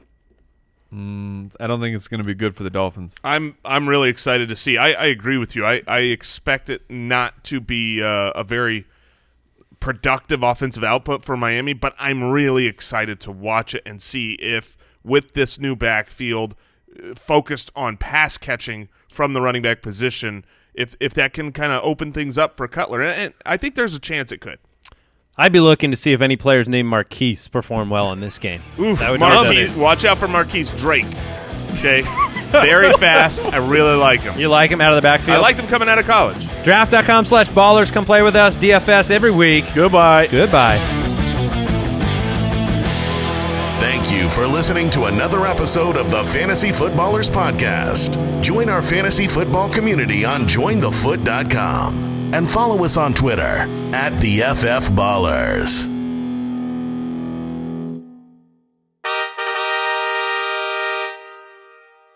I don't think it's going to be good for the Dolphins. I'm really excited to see. I agree with you. I expect it not to be a very productive offensive output for Miami, but I'm really excited to watch it and see if with this new backfield focused on pass catching from the running back position, if that can kind of open things up for Cutler. And I think there's a chance it could. I'd be looking to see if any players named Marquise perform well in this game. Oof, Marquise, watch out for Marquise Drake. Okay, very fast. I really like him. You like him out of the backfield? I liked him coming out of college. Draft.com/ballers. Come play with us. DFS every week. Goodbye. Thank you for listening to another episode of the Fantasy Footballers Podcast. Join our fantasy football community on jointhefoot.com. And follow us on Twitter @TheFFBallers.